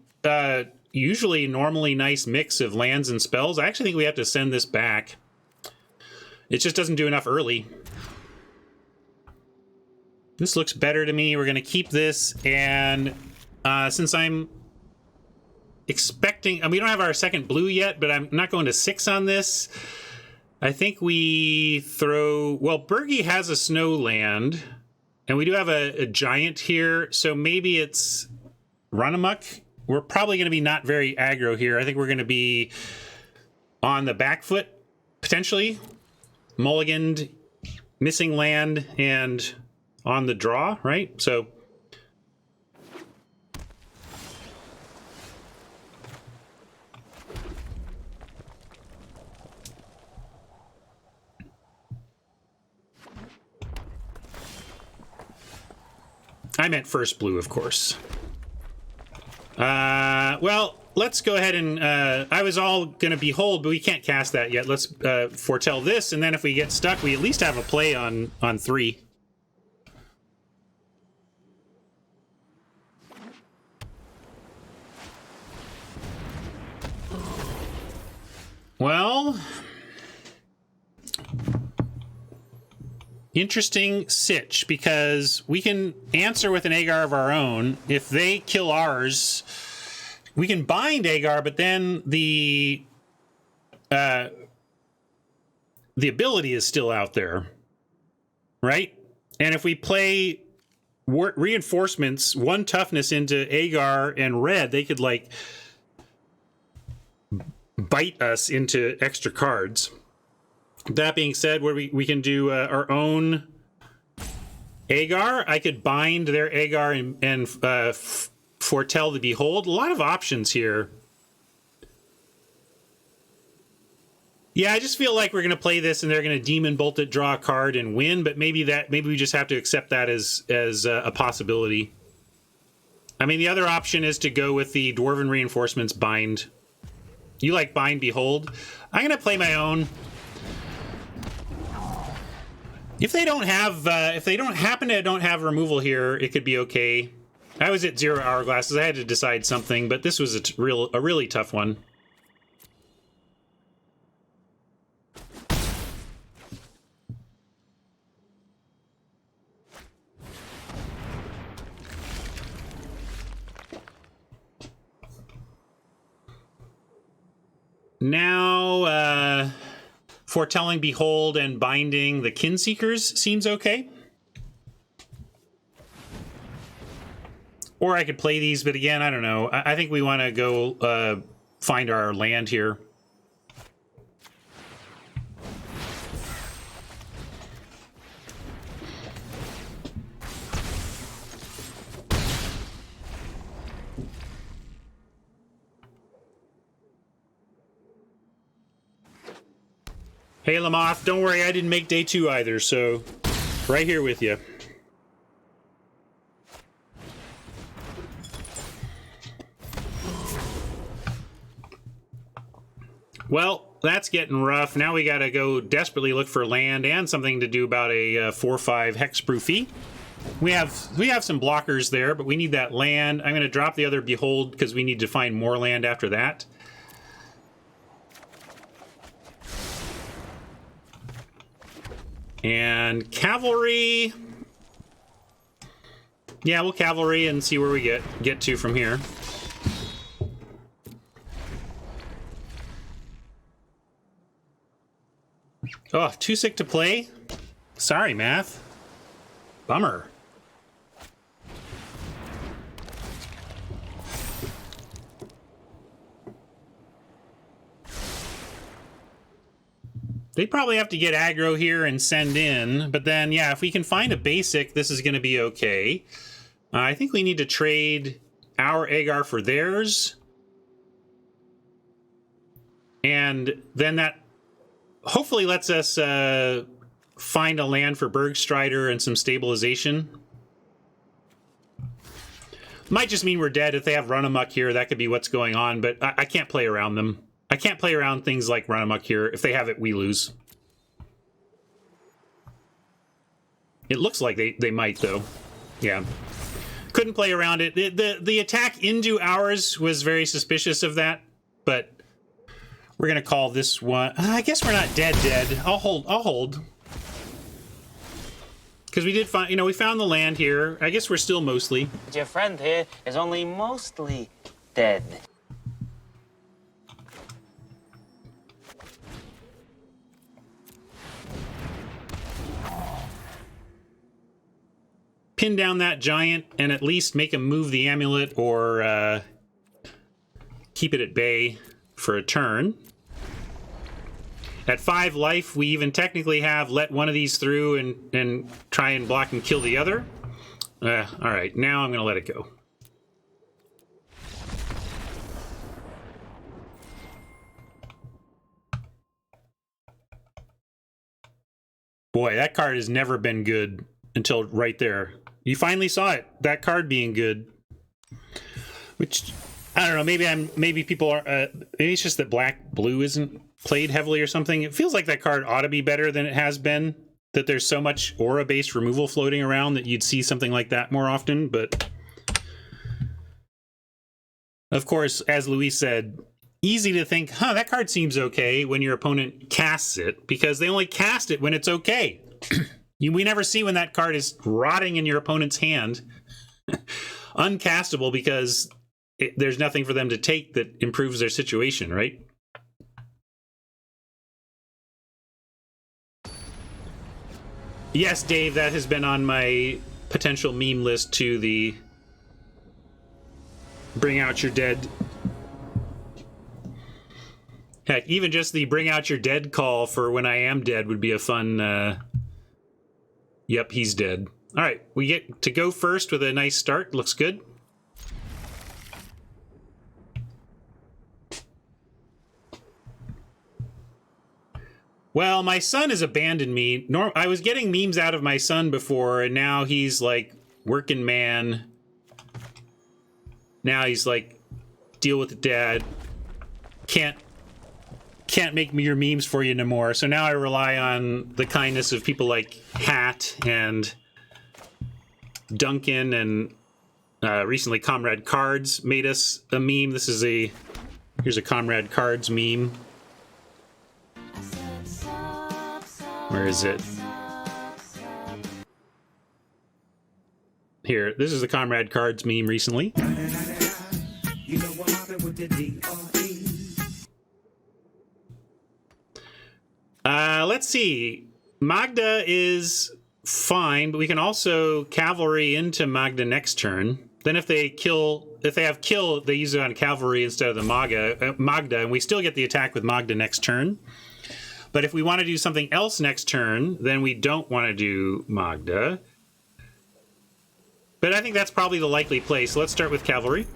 usually normally nice mix of lands and spells, I actually think we have to send this back. It just doesn't do enough early. This looks better to me. We're going to keep this. And since I'm expecting... we don't have our second blue yet, but I'm not going to 6 on this. I think we throw... Well, Bergie has a snow land. And we do have a giant here, so maybe it's run amok. We're probably going to be not very aggro here. I think we're going to be on the back foot, potentially. Mulliganed, missing land, and on the draw, right? So... I meant first blue, of course. Well, let's go ahead and... I was all going to behold, but we can't cast that yet. Let's foretell this, and then if we get stuck, we at least have a play on 3. Well... Interesting sitch, because we can answer with an Agar of our own. If they kill ours, we can bind Agar, but then the ability is still out there, right? And if we play reinforcements, 1 toughness into Agar and red, they could, like, bite us into extra cards. That being said, where we can do our own Agar, I could bind their Agar and foretell the Behold. A lot of options here. Yeah, I just feel like we're going to play this and they're going to Demon Bolt it, draw a card, and win, but maybe we just have to accept that as a possibility. I mean, the other option is to go with the Dwarven Reinforcements bind. You like bind Behold? I'm going to play my own. If they don't happen to don't have removal here, it could be okay. I was at 0 hourglasses. I had to decide something, but this was a really tough one. Now, foretelling Behold and binding the Kinseekers seems okay. Or I could play these, but again, I don't know. I think we want to go find our land here. Hey, Lamoth, don't worry, I didn't make day 2 either, so right here with you. Well, that's getting rough. Now we gotta go desperately look for land and something to do about a 4/5 hexproofy. We have some blockers there, but we need that land. I'm gonna drop the other Behold because we need to find more land after that. And cavalry. Yeah, we'll cavalry and see where we get to from here. Oh, too sick to play? Sorry, Math. Bummer. They probably have to get aggro here and send in, but then, yeah, if we can find a basic, this is going to be okay. I think we need to trade our Agar for theirs. And then that hopefully lets us find a land for Bergstrider and some stabilization. Might just mean we're dead. If they have Run Amok here, that could be what's going on, but I can't play around them. I can't play around things like Run Amok here. If they have it, we lose. It looks like they might, though. Yeah. Couldn't play around it. The attack into ours was very suspicious of that, but we're going to call this one... I guess we're not dead. I'll hold. Because we did find... You know, we found the land here. I guess we're still mostly. Your friend here is only mostly dead. Pin down that giant and at least make him move the amulet or keep it at bay for a turn. At 5 life, we even technically have let one of these through and try and block and kill the other. All right, now I'm going to let it go. Boy, that card has never been good until right there. You finally saw it. That card being good. Which, I don't know, maybe people are... maybe it's just that black-blue isn't played heavily or something. It feels like that card ought to be better than it has been. That there's so much aura-based removal floating around that you'd see something like that more often, but... Of course, as Luis said, easy to think, that card seems okay when your opponent casts it, because they only cast it when it's okay. We never see when that card is rotting in your opponent's hand. Uncastable because there's nothing for them to take that improves their situation, right? Yes, Dave, that has been on my potential meme list to the bring out your dead. Heck, even just the bring out your dead call for when I am dead would be a fun... Yep, he's dead. All right, we get to go first with a nice start. Looks good. Well, my son has abandoned me. I was getting memes out of my son before, and now he's like working man. Now he's like, deal with it, Dad. Can't make me your memes for you no more. So now I rely on the kindness of people like Hat and Duncan, and recently Comrade Cards made us a meme. Here's a Comrade Cards meme. Where is it? Here, this is the Comrade Cards meme recently. Let's see. Magda is fine, but we can also cavalry into Magda next turn. Then if they have kill, they use it on cavalry instead of the Magda, and we still get the attack with Magda next turn. But if we want to do something else next turn, then we don't want to do Magda. But I think that's probably the likely play. So let's start with cavalry.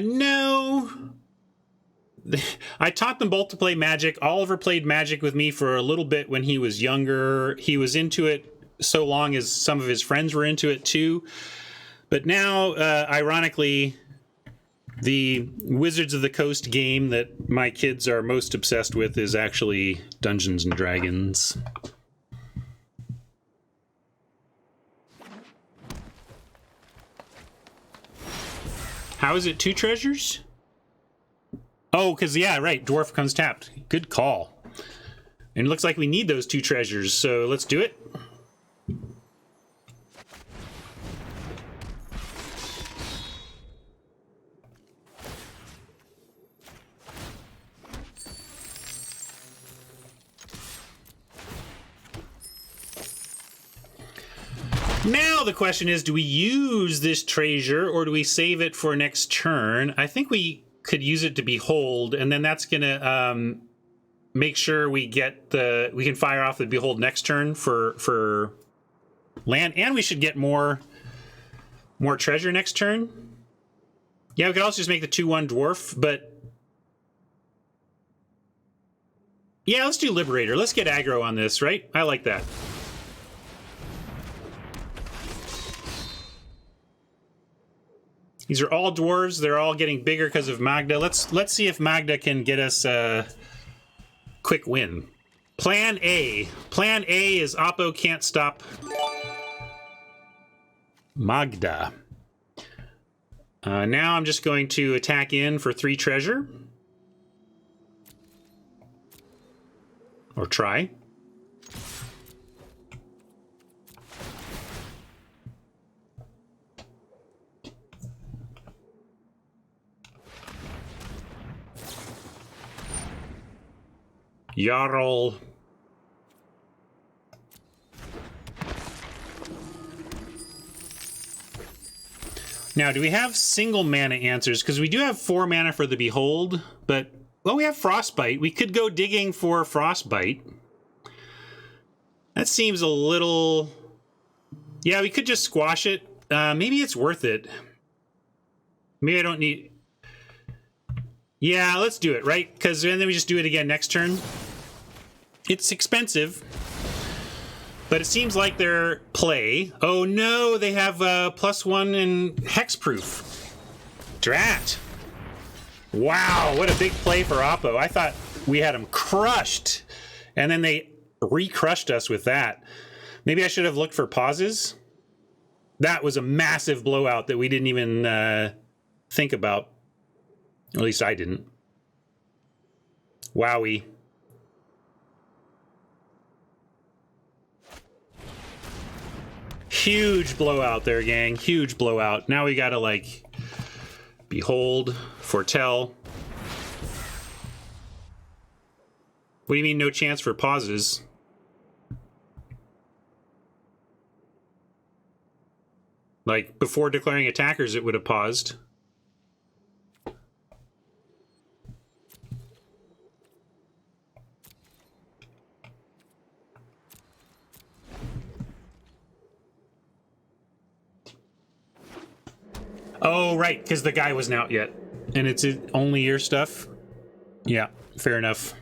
No. I taught them both to play Magic. Oliver played Magic with me for a little bit when he was younger. He was into it so long as some of his friends were into it too. But now, ironically, the Wizards of the Coast game that my kids are most obsessed with is actually Dungeons and Dragons. How is it 2 treasures? Oh, because, yeah, right, dwarf comes tapped. Good call. And it looks like we need those 2 treasures, so let's do it. Now the question is, do we use this treasure or do we save it for next turn? I think we could use it to behold, and then that's gonna make sure we can fire off the behold next turn for land, and we should get more treasure next turn. Yeah, we could also just make the 2/1 dwarf, but yeah, let's do Liberator. Let's get aggro on this, right? I like that. These are all dwarves. They're all getting bigger because of Magda. Let's see if Magda can get us a quick win. Plan A. Plan A is Oppo can't stop Magda. Now I'm just going to attack in for 3 treasure. Or try. Jarl. Now, do we have single mana answers? Because we do have 4 mana for the Behold, but, well, we have Frostbite. We could go digging for Frostbite. That seems a little... Yeah, we could just squash it. Maybe it's worth it. Maybe I don't need... Yeah, let's do it, right? Because then we just do it again next turn. It's expensive, but it seems like their play. Oh no, they have +1 in hexproof. Drat. Wow, what a big play for Oppo. I thought we had them crushed, and then they re-crushed us with that. Maybe I should have looked for pauses. That was a massive blowout that we didn't even think about. At least I didn't. Wowie. Huge blowout there, gang. Huge blowout. Now we gotta, like, behold, foretell. What do you mean no chance for pauses? Like, before declaring attackers, it would have paused. Oh, right, because the guy wasn't out yet. And it's only your stuff? Yeah, fair enough.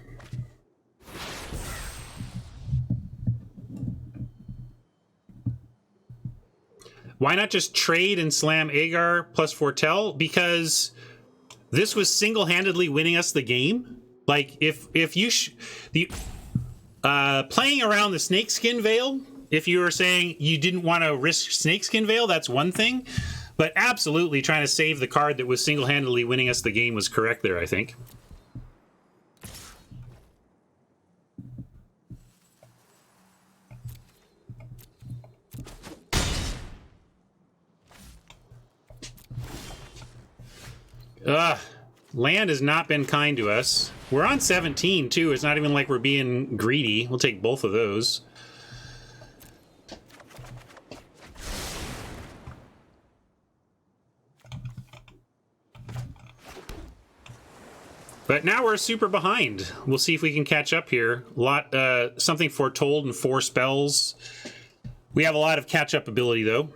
Why not just trade and slam Agar plus Fortell? Because this was single-handedly winning us the game. Like, if you... playing around the Snakeskin Veil, if you were saying you didn't want to risk Snakeskin Veil, that's one thing. But absolutely trying to save the card that was single-handedly winning us the game was correct there, I think. Land has not been kind to us. We're on 17, too. It's not even like we're being greedy. We'll take both of those. But now we're super behind. We'll see if we can catch up here. Something foretold and 4 spells. We have a lot of catch-up ability, though.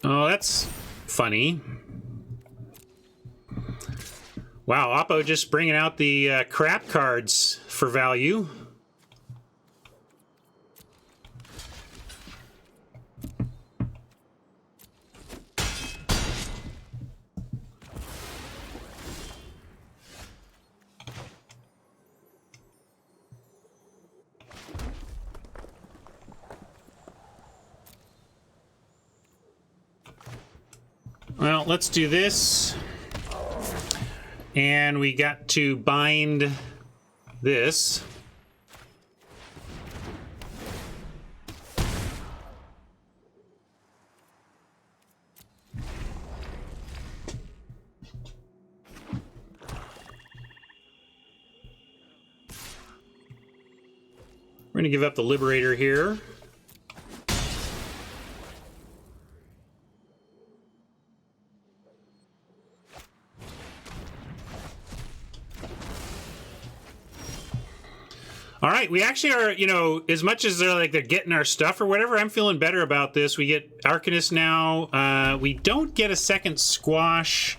Oh, that's funny. Wow, Oppo just bringing out the crap cards for value. Well, let's do this. And we got to bind this. We're going to give up the Liberator here. All right, we actually are, you know, as much as they're getting our stuff or whatever, I'm feeling better about this. We get Arcanist now. We don't get a second Squash.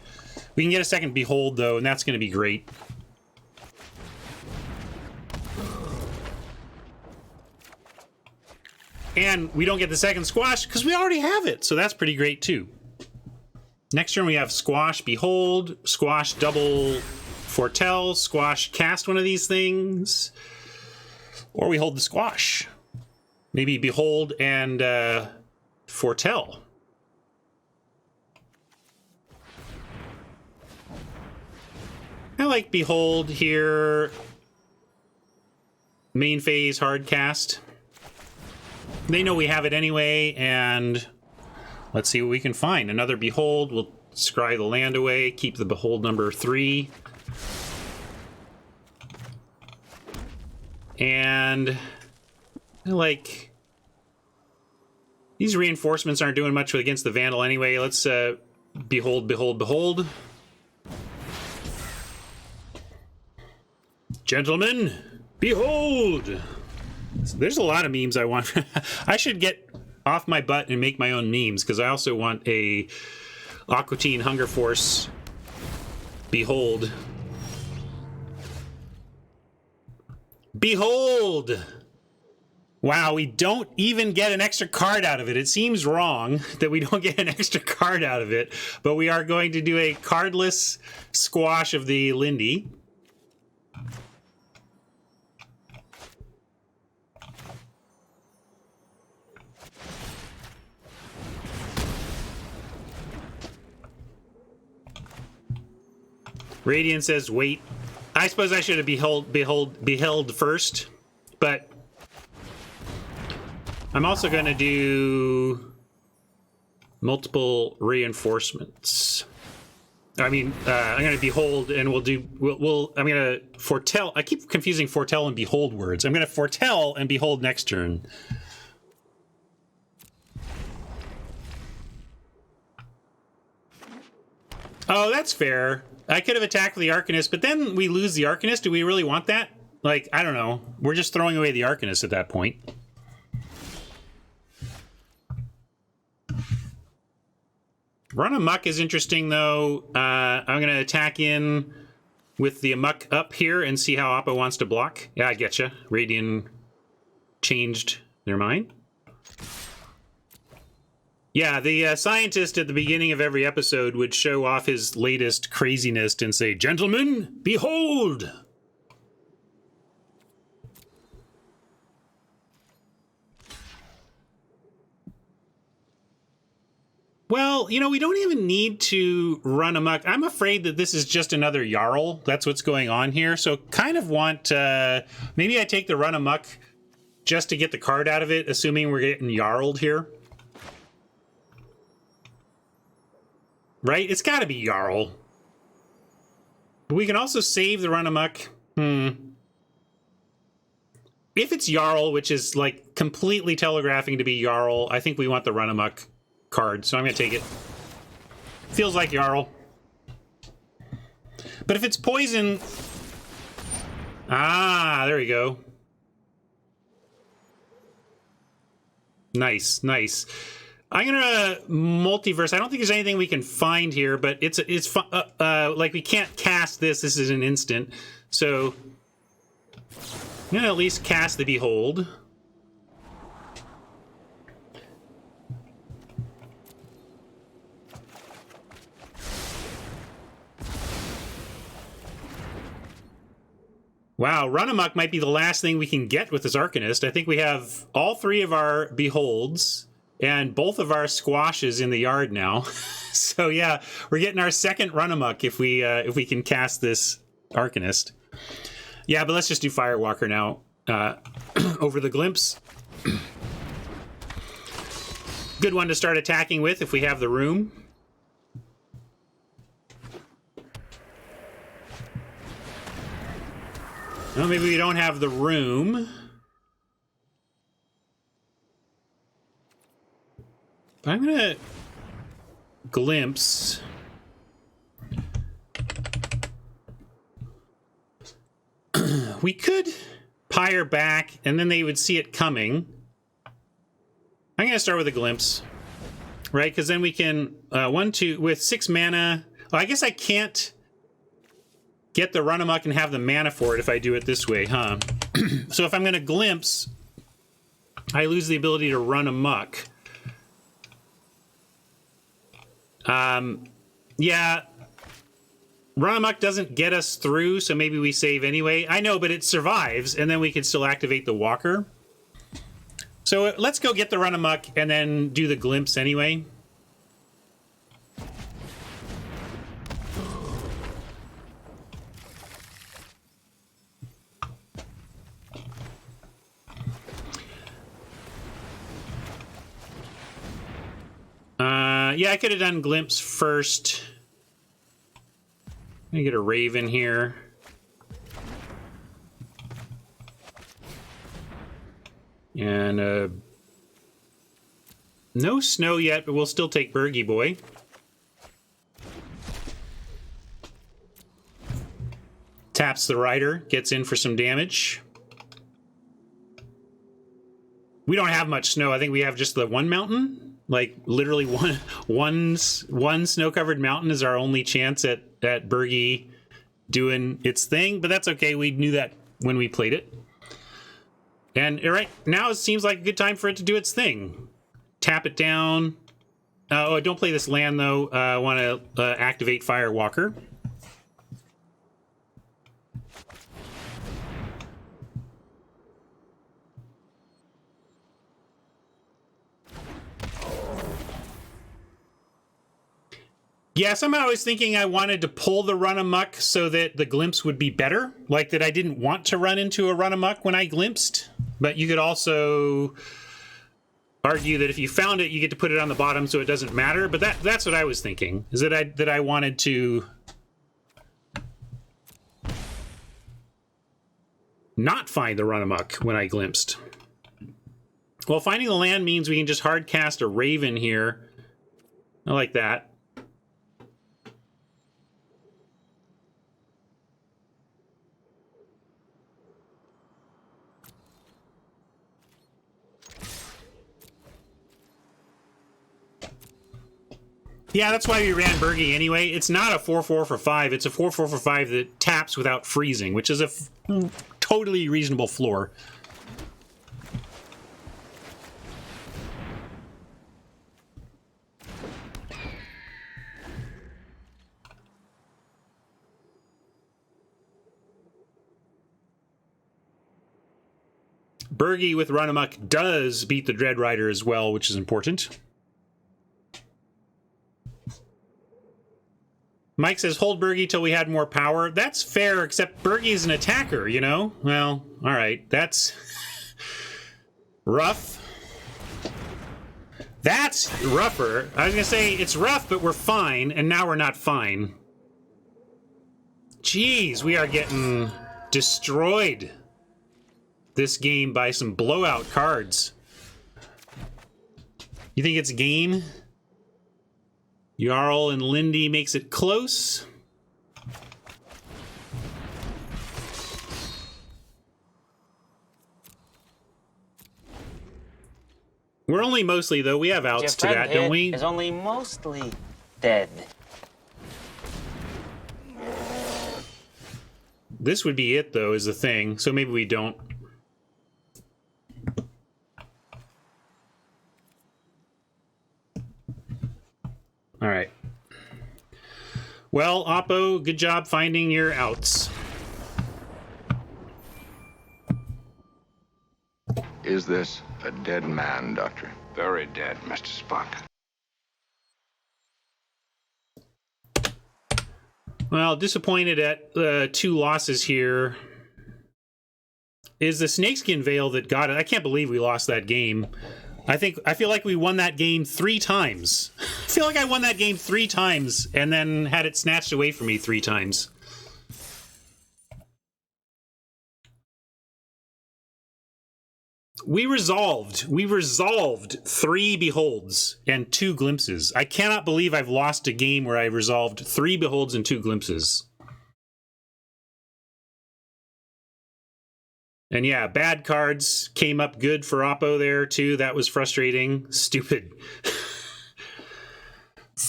We can get a second Behold, though, and that's going to be great. And we don't get the second Squash because we already have it, so that's pretty great, too. Next turn, we have Squash, Behold, Squash, double Fortell, Squash, cast one of these things. Or we hold the Squash. Maybe Behold and Fortell. I like Behold here. Main phase, hard cast. They know we have it anyway, and let's see what we can find. Another Behold. We'll scry the land away, keep the Behold number 3. And I like these reinforcements aren't doing much against the Vandal anyway. Let's Behold, Behold, Behold. Gentlemen, behold! There's a lot of memes I want. I should get off my butt and make my own memes, because I also want a Aqua Teen Hunger Force Behold. Behold! Wow, we don't even get an extra card out of it. It seems wrong that we don't get an extra card out of it, but we are going to do a cardless squash of the Lindy. Radiant says, wait. I suppose I should have beheld first, but I'm also going to do multiple reinforcements. I mean, I'm going to behold, and I'm going to foretell. I keep confusing foretell and behold words. I'm going to foretell and behold next turn. Oh, that's fair. I could have attacked the Arcanist, but then we lose the Arcanist. Do we really want that? Like, I don't know. We're just throwing away the Arcanist at that point. Run Amok is interesting, though. I'm going to attack in with the Amok up here and see how Appa wants to block. Yeah, I getcha. Radiant changed their mind. Yeah, the scientist at the beginning of every episode would show off his latest craziness and say, "Gentlemen, behold!" Well, you know, we don't even need to run amok. I'm afraid that this is just another Jarl. That's what's going on here. So kind of want, maybe I take the run amok just to get the card out of it, assuming we're getting Jarled here. Right? It's got to be Jarl. But we can also save the run amok. If it's Jarl, which is like completely telegraphing to be Jarl, I think we want the run amok card, so I'm going to take it. Feels like Jarl. But if it's poison... Ah, there we go. Nice, nice. I'm going to multiverse. I don't think there's anything we can find here, but it's like we can't cast this. This is an instant. So I'm going to at least cast the Behold. Wow, Run Amok might be the last thing we can get with this Arcanist. I think we have all three of our Beholds and both of our Squashes in the yard now. So yeah, we're getting our second Run Amok if we can cast this Arcanist. Yeah, but let's just do Firewalker now over the Glimpse. Good one to start attacking with if we have the room. Well, maybe we don't have the room. I'm gonna Glimpse. We could Pyre back, and then they would see it coming. I'm gonna start with a Glimpse, right? Because then we can 1-2 with 6 mana. Well, I guess I can't get the Run Amok and have the mana for it if I do it this way, huh? So if I'm going to Glimpse, I lose the ability to Run Amok. Yeah, Run Amok doesn't get us through, so maybe we save anyway. I know, but it survives, and then we can still activate the Walker. So let's go get the Run Amok and then do the Glimpse anyway. Yeah, I could have done Glimpse first. Let me get a Raven here. And no snow yet, but we'll still take Bergy Boy. Taps the Rider, gets in for some damage. We don't have much snow. I think we have just the one mountain. Like literally one snow-covered mountain is our only chance at Bergy doing its thing, but that's okay. We knew that when we played it. And right now it seems like a good time for it to do its thing. Tap it down. Oh, don't play this land though. I want to activate Firewalker. Yeah, somehow I was thinking I wanted to pull the Run Amok so that the Glimpse would be better. Like that I didn't want to run into a Run Amok when I glimpsed. But you could also argue that if you found it, you get to put it on the bottom so it doesn't matter. But that's what I was thinking, is that I wanted to not find the run amok when I glimpsed. Well, finding the land means we can just hard cast a Raven here. I like that. Yeah, that's why we ran Bergie anyway. It's not a 4-4 for 5. It's a 4-4 for 5 that taps without freezing, which is a totally reasonable floor. Bergie with Run Amok does beat the Dread Rider as well, which is important. Mike says, hold Bergie till we had more power. That's fair, except Bergie's an attacker, you know? Well, all right. That's rough. That's rougher. I was going to say, it's rough, but we're fine, and now we're not fine. Jeez, we are getting destroyed this game by some blowout cards. You think it's game? Jarl and Lindy makes it close. We're only mostly, though. We have outs to that, don't we? Is only mostly dead. This would be it, though, is the thing. So maybe we don't. All right. Well, Oppo, good job finding your outs. Is this a dead man, Doctor? Very dead, Mr. Spock. Well, disappointed at 2 losses here. Is the Snakeskin Veil that got it. I can't believe we lost that game. I feel like we won that game 3 times. I feel like I won that game 3 times and then had it snatched away from me 3 times. We resolved 3 Beholds and 2 Glimpses. I cannot believe I've lost a game where I resolved 3 Beholds and 2 Glimpses. And yeah, bad cards came up good for Oppo there, too. That was frustrating. Stupid.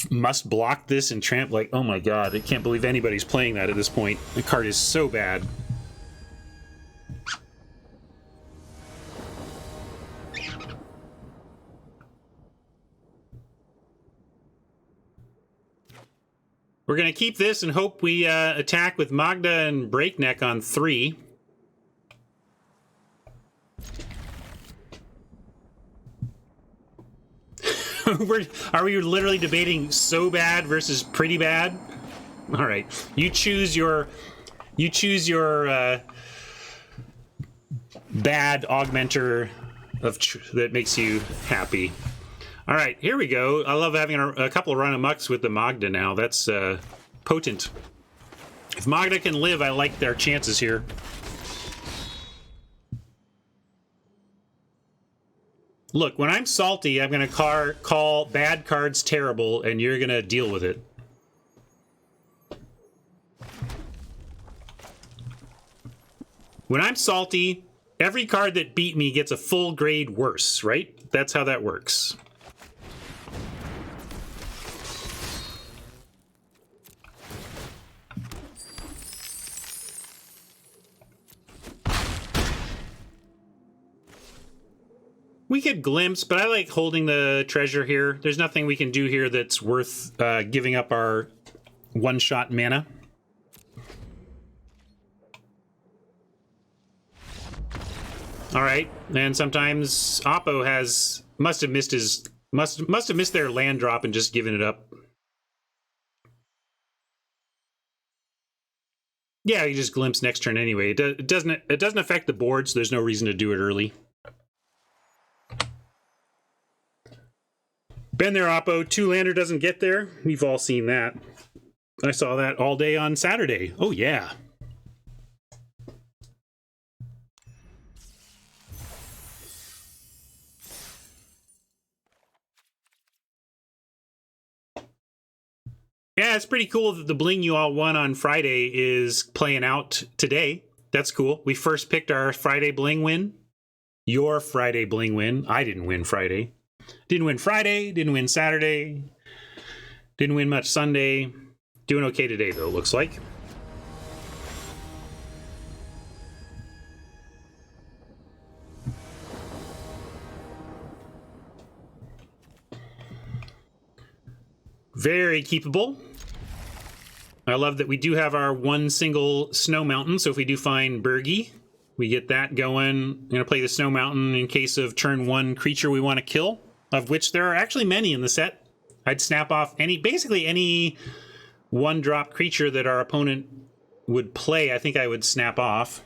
Must block this and tramp. Like, oh my god, I can't believe anybody's playing that at this point. The card is so bad. We're going to keep this and hope we attack with Magda and Breakneck on 3. Are we literally debating so bad versus pretty bad? All right, you choose your bad augmenter that makes you happy. All right, here we go. I love having a couple of run amucks with the Magda now. That's potent. If Magda can live, I like their chances here. Look, when I'm salty, I'm going to call bad cards terrible, and you're going to deal with it. When I'm salty, every card that beat me gets a full grade worse, right? That's how that works. We could glimpse, but I like holding the treasure here. There's nothing we can do here that's worth giving up our one-shot mana. All right, and sometimes Oppo must have missed their land drop and just given it up. Yeah, you just glimpse next turn anyway. It doesn't affect the board, so there's no reason to do it early. Been there, Oppo. Two-lander doesn't get there. We've all seen that. I saw that all day on Saturday. Oh, yeah. Yeah, it's pretty cool that the bling you all won on Friday is playing out today. That's cool. We first picked our Friday bling win. Your Friday bling win. I didn't win Friday. Didn't win Friday. Didn't win Saturday. Didn't win much Sunday. Doing okay today, though, it looks like. Very keepable. I love that we do have our one single snow mountain, so if we do find Bergie, we get that going. I'm going to play the snow mountain in case of turn one creature we want to kill, of which there are actually many in the set. I'd snap off basically any one-drop creature that our opponent would play, I think I would snap off.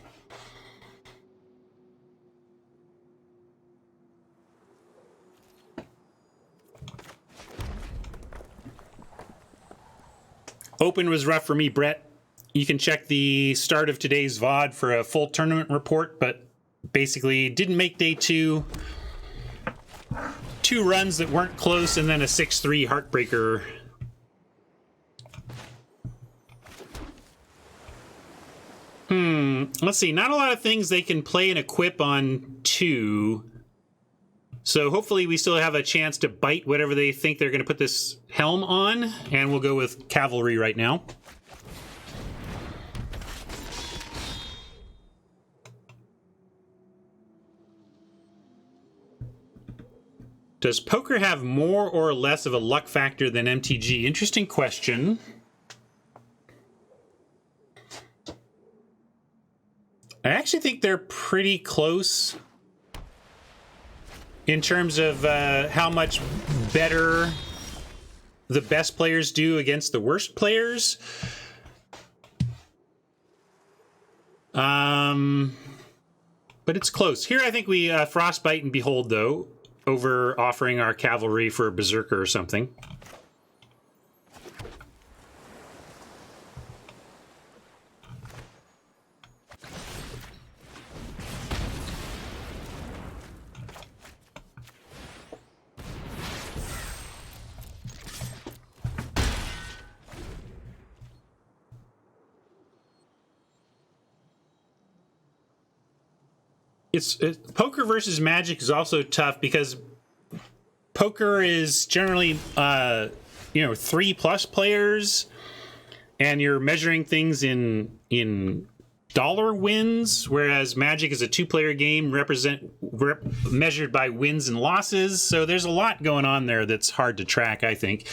Open was rough for me, Brett. You can check the start of today's VOD for a full tournament report, but basically didn't make day two. 2 runs that weren't close, and then a 6-3 heartbreaker. Let's see. Not a lot of things they can play and equip on 2. So hopefully we still have a chance to bite whatever they think they're going to put this helm on, and we'll go with cavalry right now. Does poker have more or less of a luck factor than MTG? Interesting question. I actually think they're pretty close in terms of how much better the best players do against the worst players. But it's close. Here I think we Frostbite and Behold, though, over offering our cavalry for a Berserker or something. Poker versus Magic is also tough because poker is generally 3+ players, and you're measuring things in dollar wins, whereas Magic is a 2-player game measured by wins and losses. So there's a lot going on there that's hard to track, I think,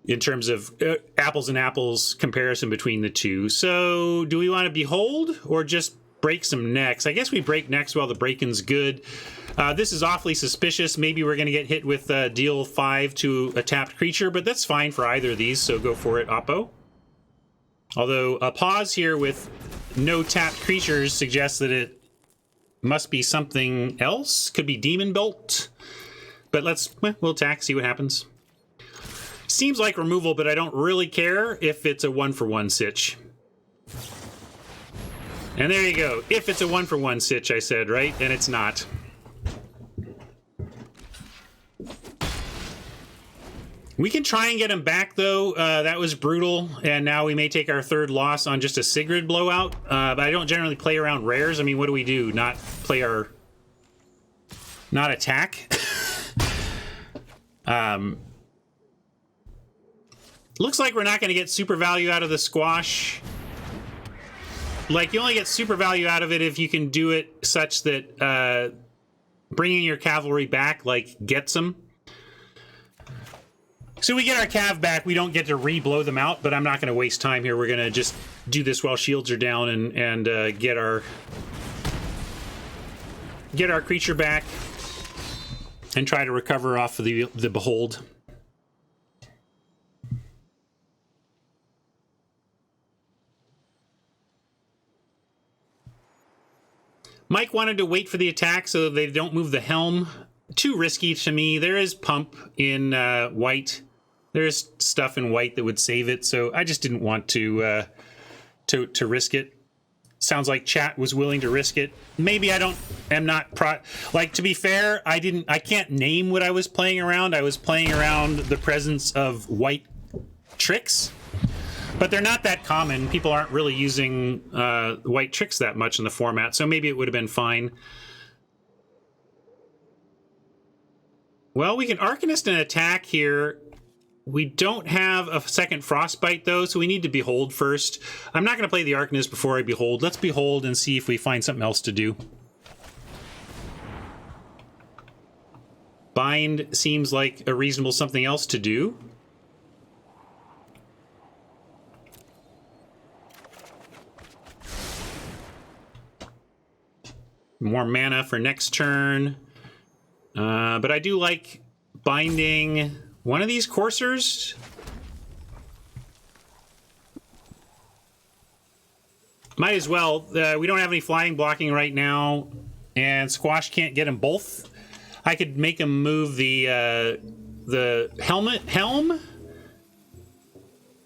in terms of apples and apples comparison between the two. So do we want to Behold or just break some necks? I guess we break necks while the breaking's good. This is awfully suspicious. Maybe we're going to get hit with deal 5 to a tapped creature, but that's fine for either of these, so go for it, Oppo. Although a pause here with no tapped creatures suggests that it must be something else. Could be Demon Bolt. But we'll attack, see what happens. Seems like removal, but I don't really care if it's a 1-for-1 sitch. And there you go. If it's a 1-for-1 sitch, I said, right? And it's not. We can try and get him back, though. That was brutal, and now we may take our 3rd loss on just a Sigrid blowout. But I don't generally play around rares. I mean, what do we do? Not attack? Looks like we're not going to get super value out of the squash. Like, you only get super value out of it if you can do it such that bringing your cavalry back, gets them. So we get our cav back. We don't get to re-blow them out, but I'm not going to waste time here. We're going to just do this while shields are down and get our creature back and try to recover off of the Behold. Mike wanted to wait for the attack so they don't move the helm. too risky to me. There is pump in white. There's stuff in white that would save it, so I just didn't want to risk it. Sounds like chat was willing to risk it. Maybe I am not like, to be fair, I can't name what I was playing around. I was playing around the presence of white tricks, but they're not that common. People aren't really using white tricks that much in the format, so maybe it would have been fine. Well, we can Arcanist an attack here. We don't have a second Frostbite, though, so we need to Behold first. I'm not going to play the Arcanist before I Behold. Let's Behold and see if we find something else to do. Bind seems like a reasonable something else to do. More mana for next turn. But I do like binding one of these coursers. Might as well. We don't have any flying blocking right now, and Squash can't get them both. I could make him move the helm.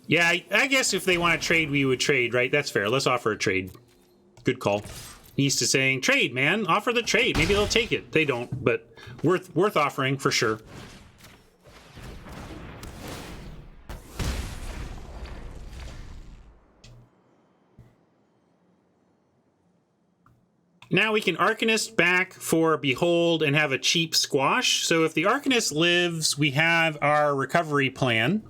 Yeah, I guess if they want to trade, we would trade, right? That's fair. Let's offer a trade. Good call. He's to saying, trade, man. Offer the trade. Maybe they'll take it. They don't, but worth offering for sure. Now we can Arcanist back for Behold and have a cheap Squash. So if the Arcanist lives, we have our recovery plan.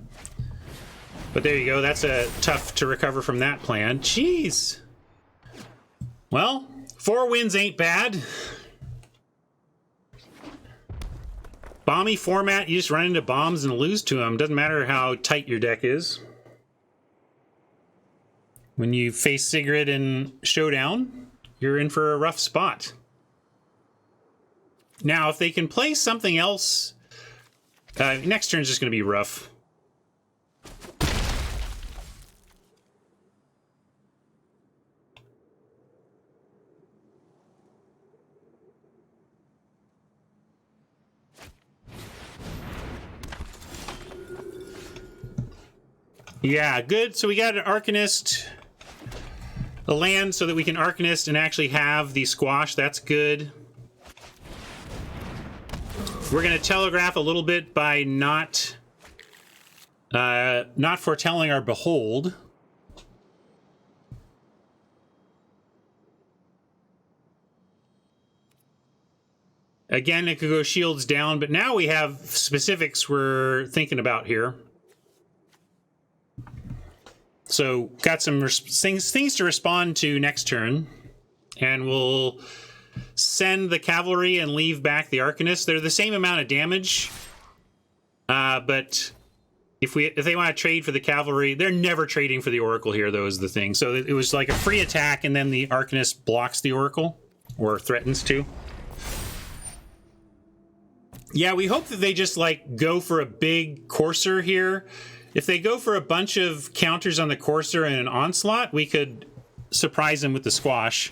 But there you go. That's tough to recover from that plan. Jeez. Well, 4 wins ain't bad. Bomby format, you just run into bombs and lose to them. Doesn't matter how tight your deck is. When you face Sigrid in Showdown, you're in for a rough spot. Now, if they can play something else, next turn is just going to be rough. Yeah, good. So we got an Arcanist, a land so that we can Arcanist and actually have the Squash. That's good. We're going to telegraph a little bit by not foretelling our Behold. Again, it could go shields down, but now we have specifics we're thinking about here. So got some things to respond to next turn, and we'll send the cavalry and leave back the Arcanist. They're the same amount of damage, but if they want to trade for the cavalry, they're never trading for the Oracle here, though, is the thing. So it was like a free attack, and then the Arcanist blocks the Oracle, or threatens to. Yeah, we hope that they just like go for a big Courser here. If they go for a bunch of counters on the Courser and an Onslaught, we could surprise them with the Squash.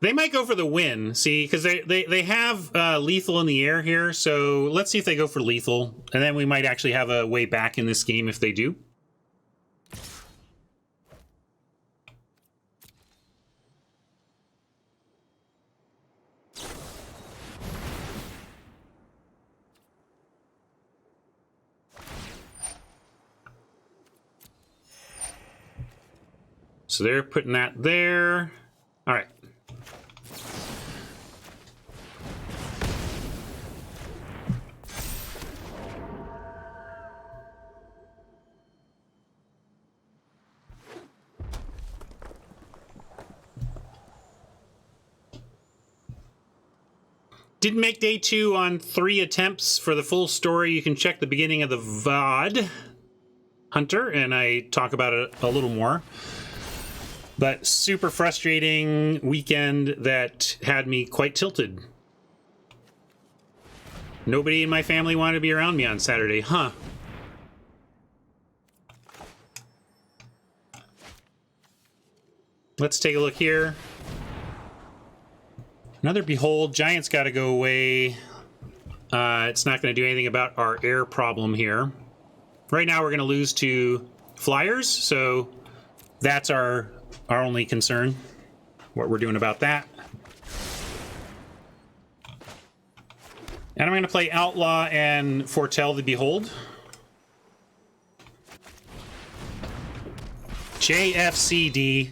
They might go for the win, see, because they have lethal in the air here, so let's see if they go for lethal, and then we might actually have a way back in this game if they do. So they're putting that there. All right. Didn't make day 2 on 3 attempts. For the full story, you can check the beginning of the VOD Hunter, and I talk about it a little more. But super frustrating weekend that had me quite tilted. Nobody in my family wanted to be around me on Saturday, huh? Let's take a look here. Another Behold. Giant's got to go away. It's not going to do anything about our air problem here. Right now we're going to lose to Flyers, so that's our only concern. What we're doing about that. And I'm going to play Outlaw and Foretell the Behold. JFCD.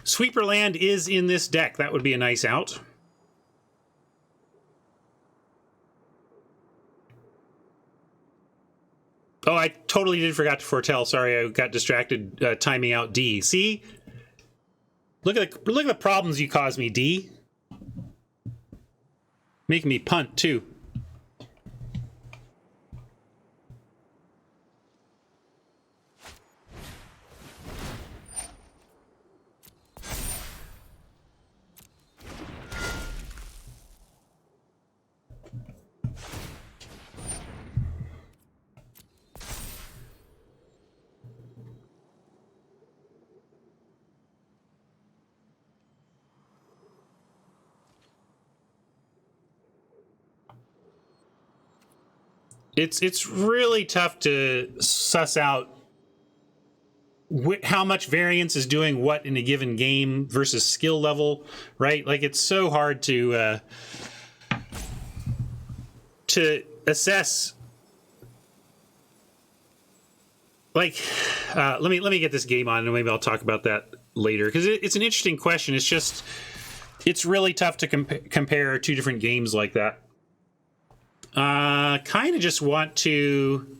Sweeper land is in this deck. That would be a nice out. Oh, I totally did forgot to foretell. Sorry, I got distracted timing out D. See? Look at the problems you caused me, D. Making me punt, too. It's really tough to suss out how much variance is doing what in a given game versus skill level, right? Like, it's so hard to assess. Like, let me get this game on, and maybe I'll talk about that later, because it's an interesting question. It's really tough to compare two different games like that. Kind of just want to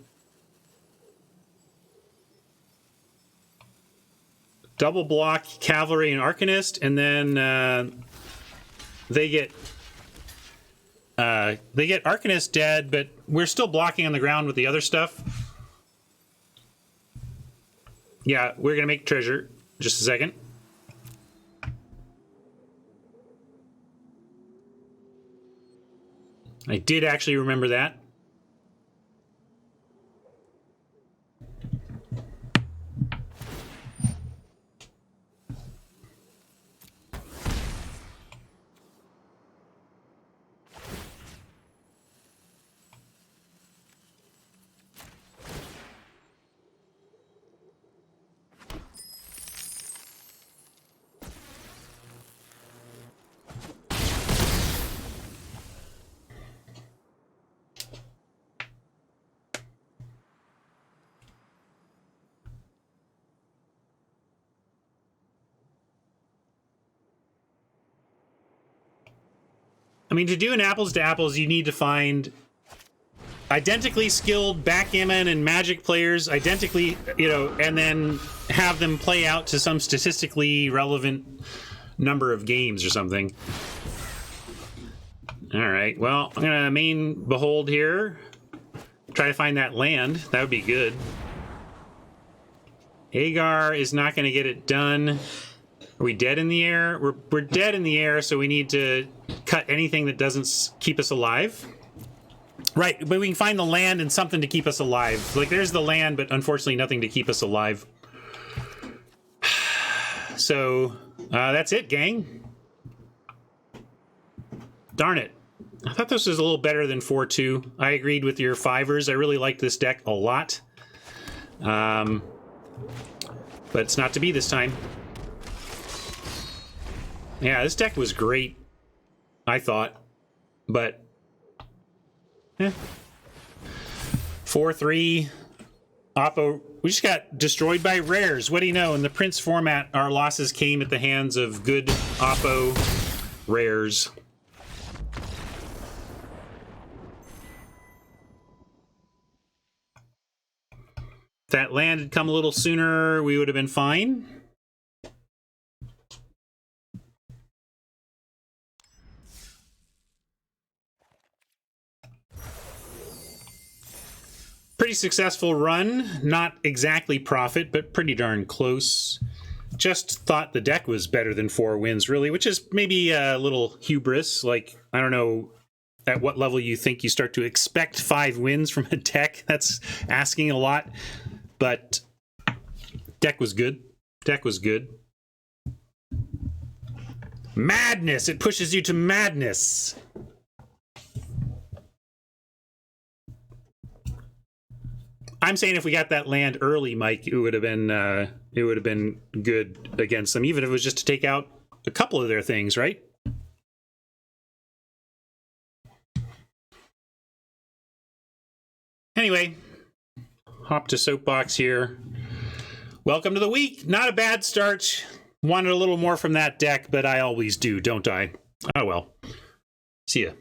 double block Cavalry and Arcanist, and then they get Arcanist dead, but we're still blocking on the ground with the other stuff. Yeah, we're gonna make treasure. Just a second. I did actually remember that. I mean, to do an apples to apples, you need to find identically skilled backgammon and Magic players, identically, and then have them play out to some statistically relevant number of games or something. All right, well, I'm going to main Behold here. Try to find that land. That would be good. Hagar is not going to get it done. Are we dead in the air? We're dead in the air, so we need to cut anything that doesn't keep us alive. Right, but we can find the land and something to keep us alive. Like, there's the land, but unfortunately nothing to keep us alive. So, that's it, gang. Darn it. I thought this was a little better than 4-2. I agreed with your fivers. I really like this deck a lot. But it's not to be this time. Yeah, this deck was great, I thought, but 4-3, Oppo. We just got destroyed by rares. What do you know? In the Prince format, our losses came at the hands of good Oppo rares. that land had come a little sooner, we would have been fine. Pretty successful run. Not exactly profit, but pretty darn close. Just thought the deck was better than 4 wins, really, which is maybe a little hubris. Like, I don't know at what level you think you start to expect 5 wins from a deck. That's asking a lot. But deck was good. Deck was good. Madness! It pushes you to madness! I'm saying if we got that land early, Mike, it would have been good against them, even if it was just to take out a couple of their things, right? Anyway, hop to soapbox here. Welcome to the week. Not a bad start. Wanted a little more from that deck, but I always do, don't I? Oh well. See ya.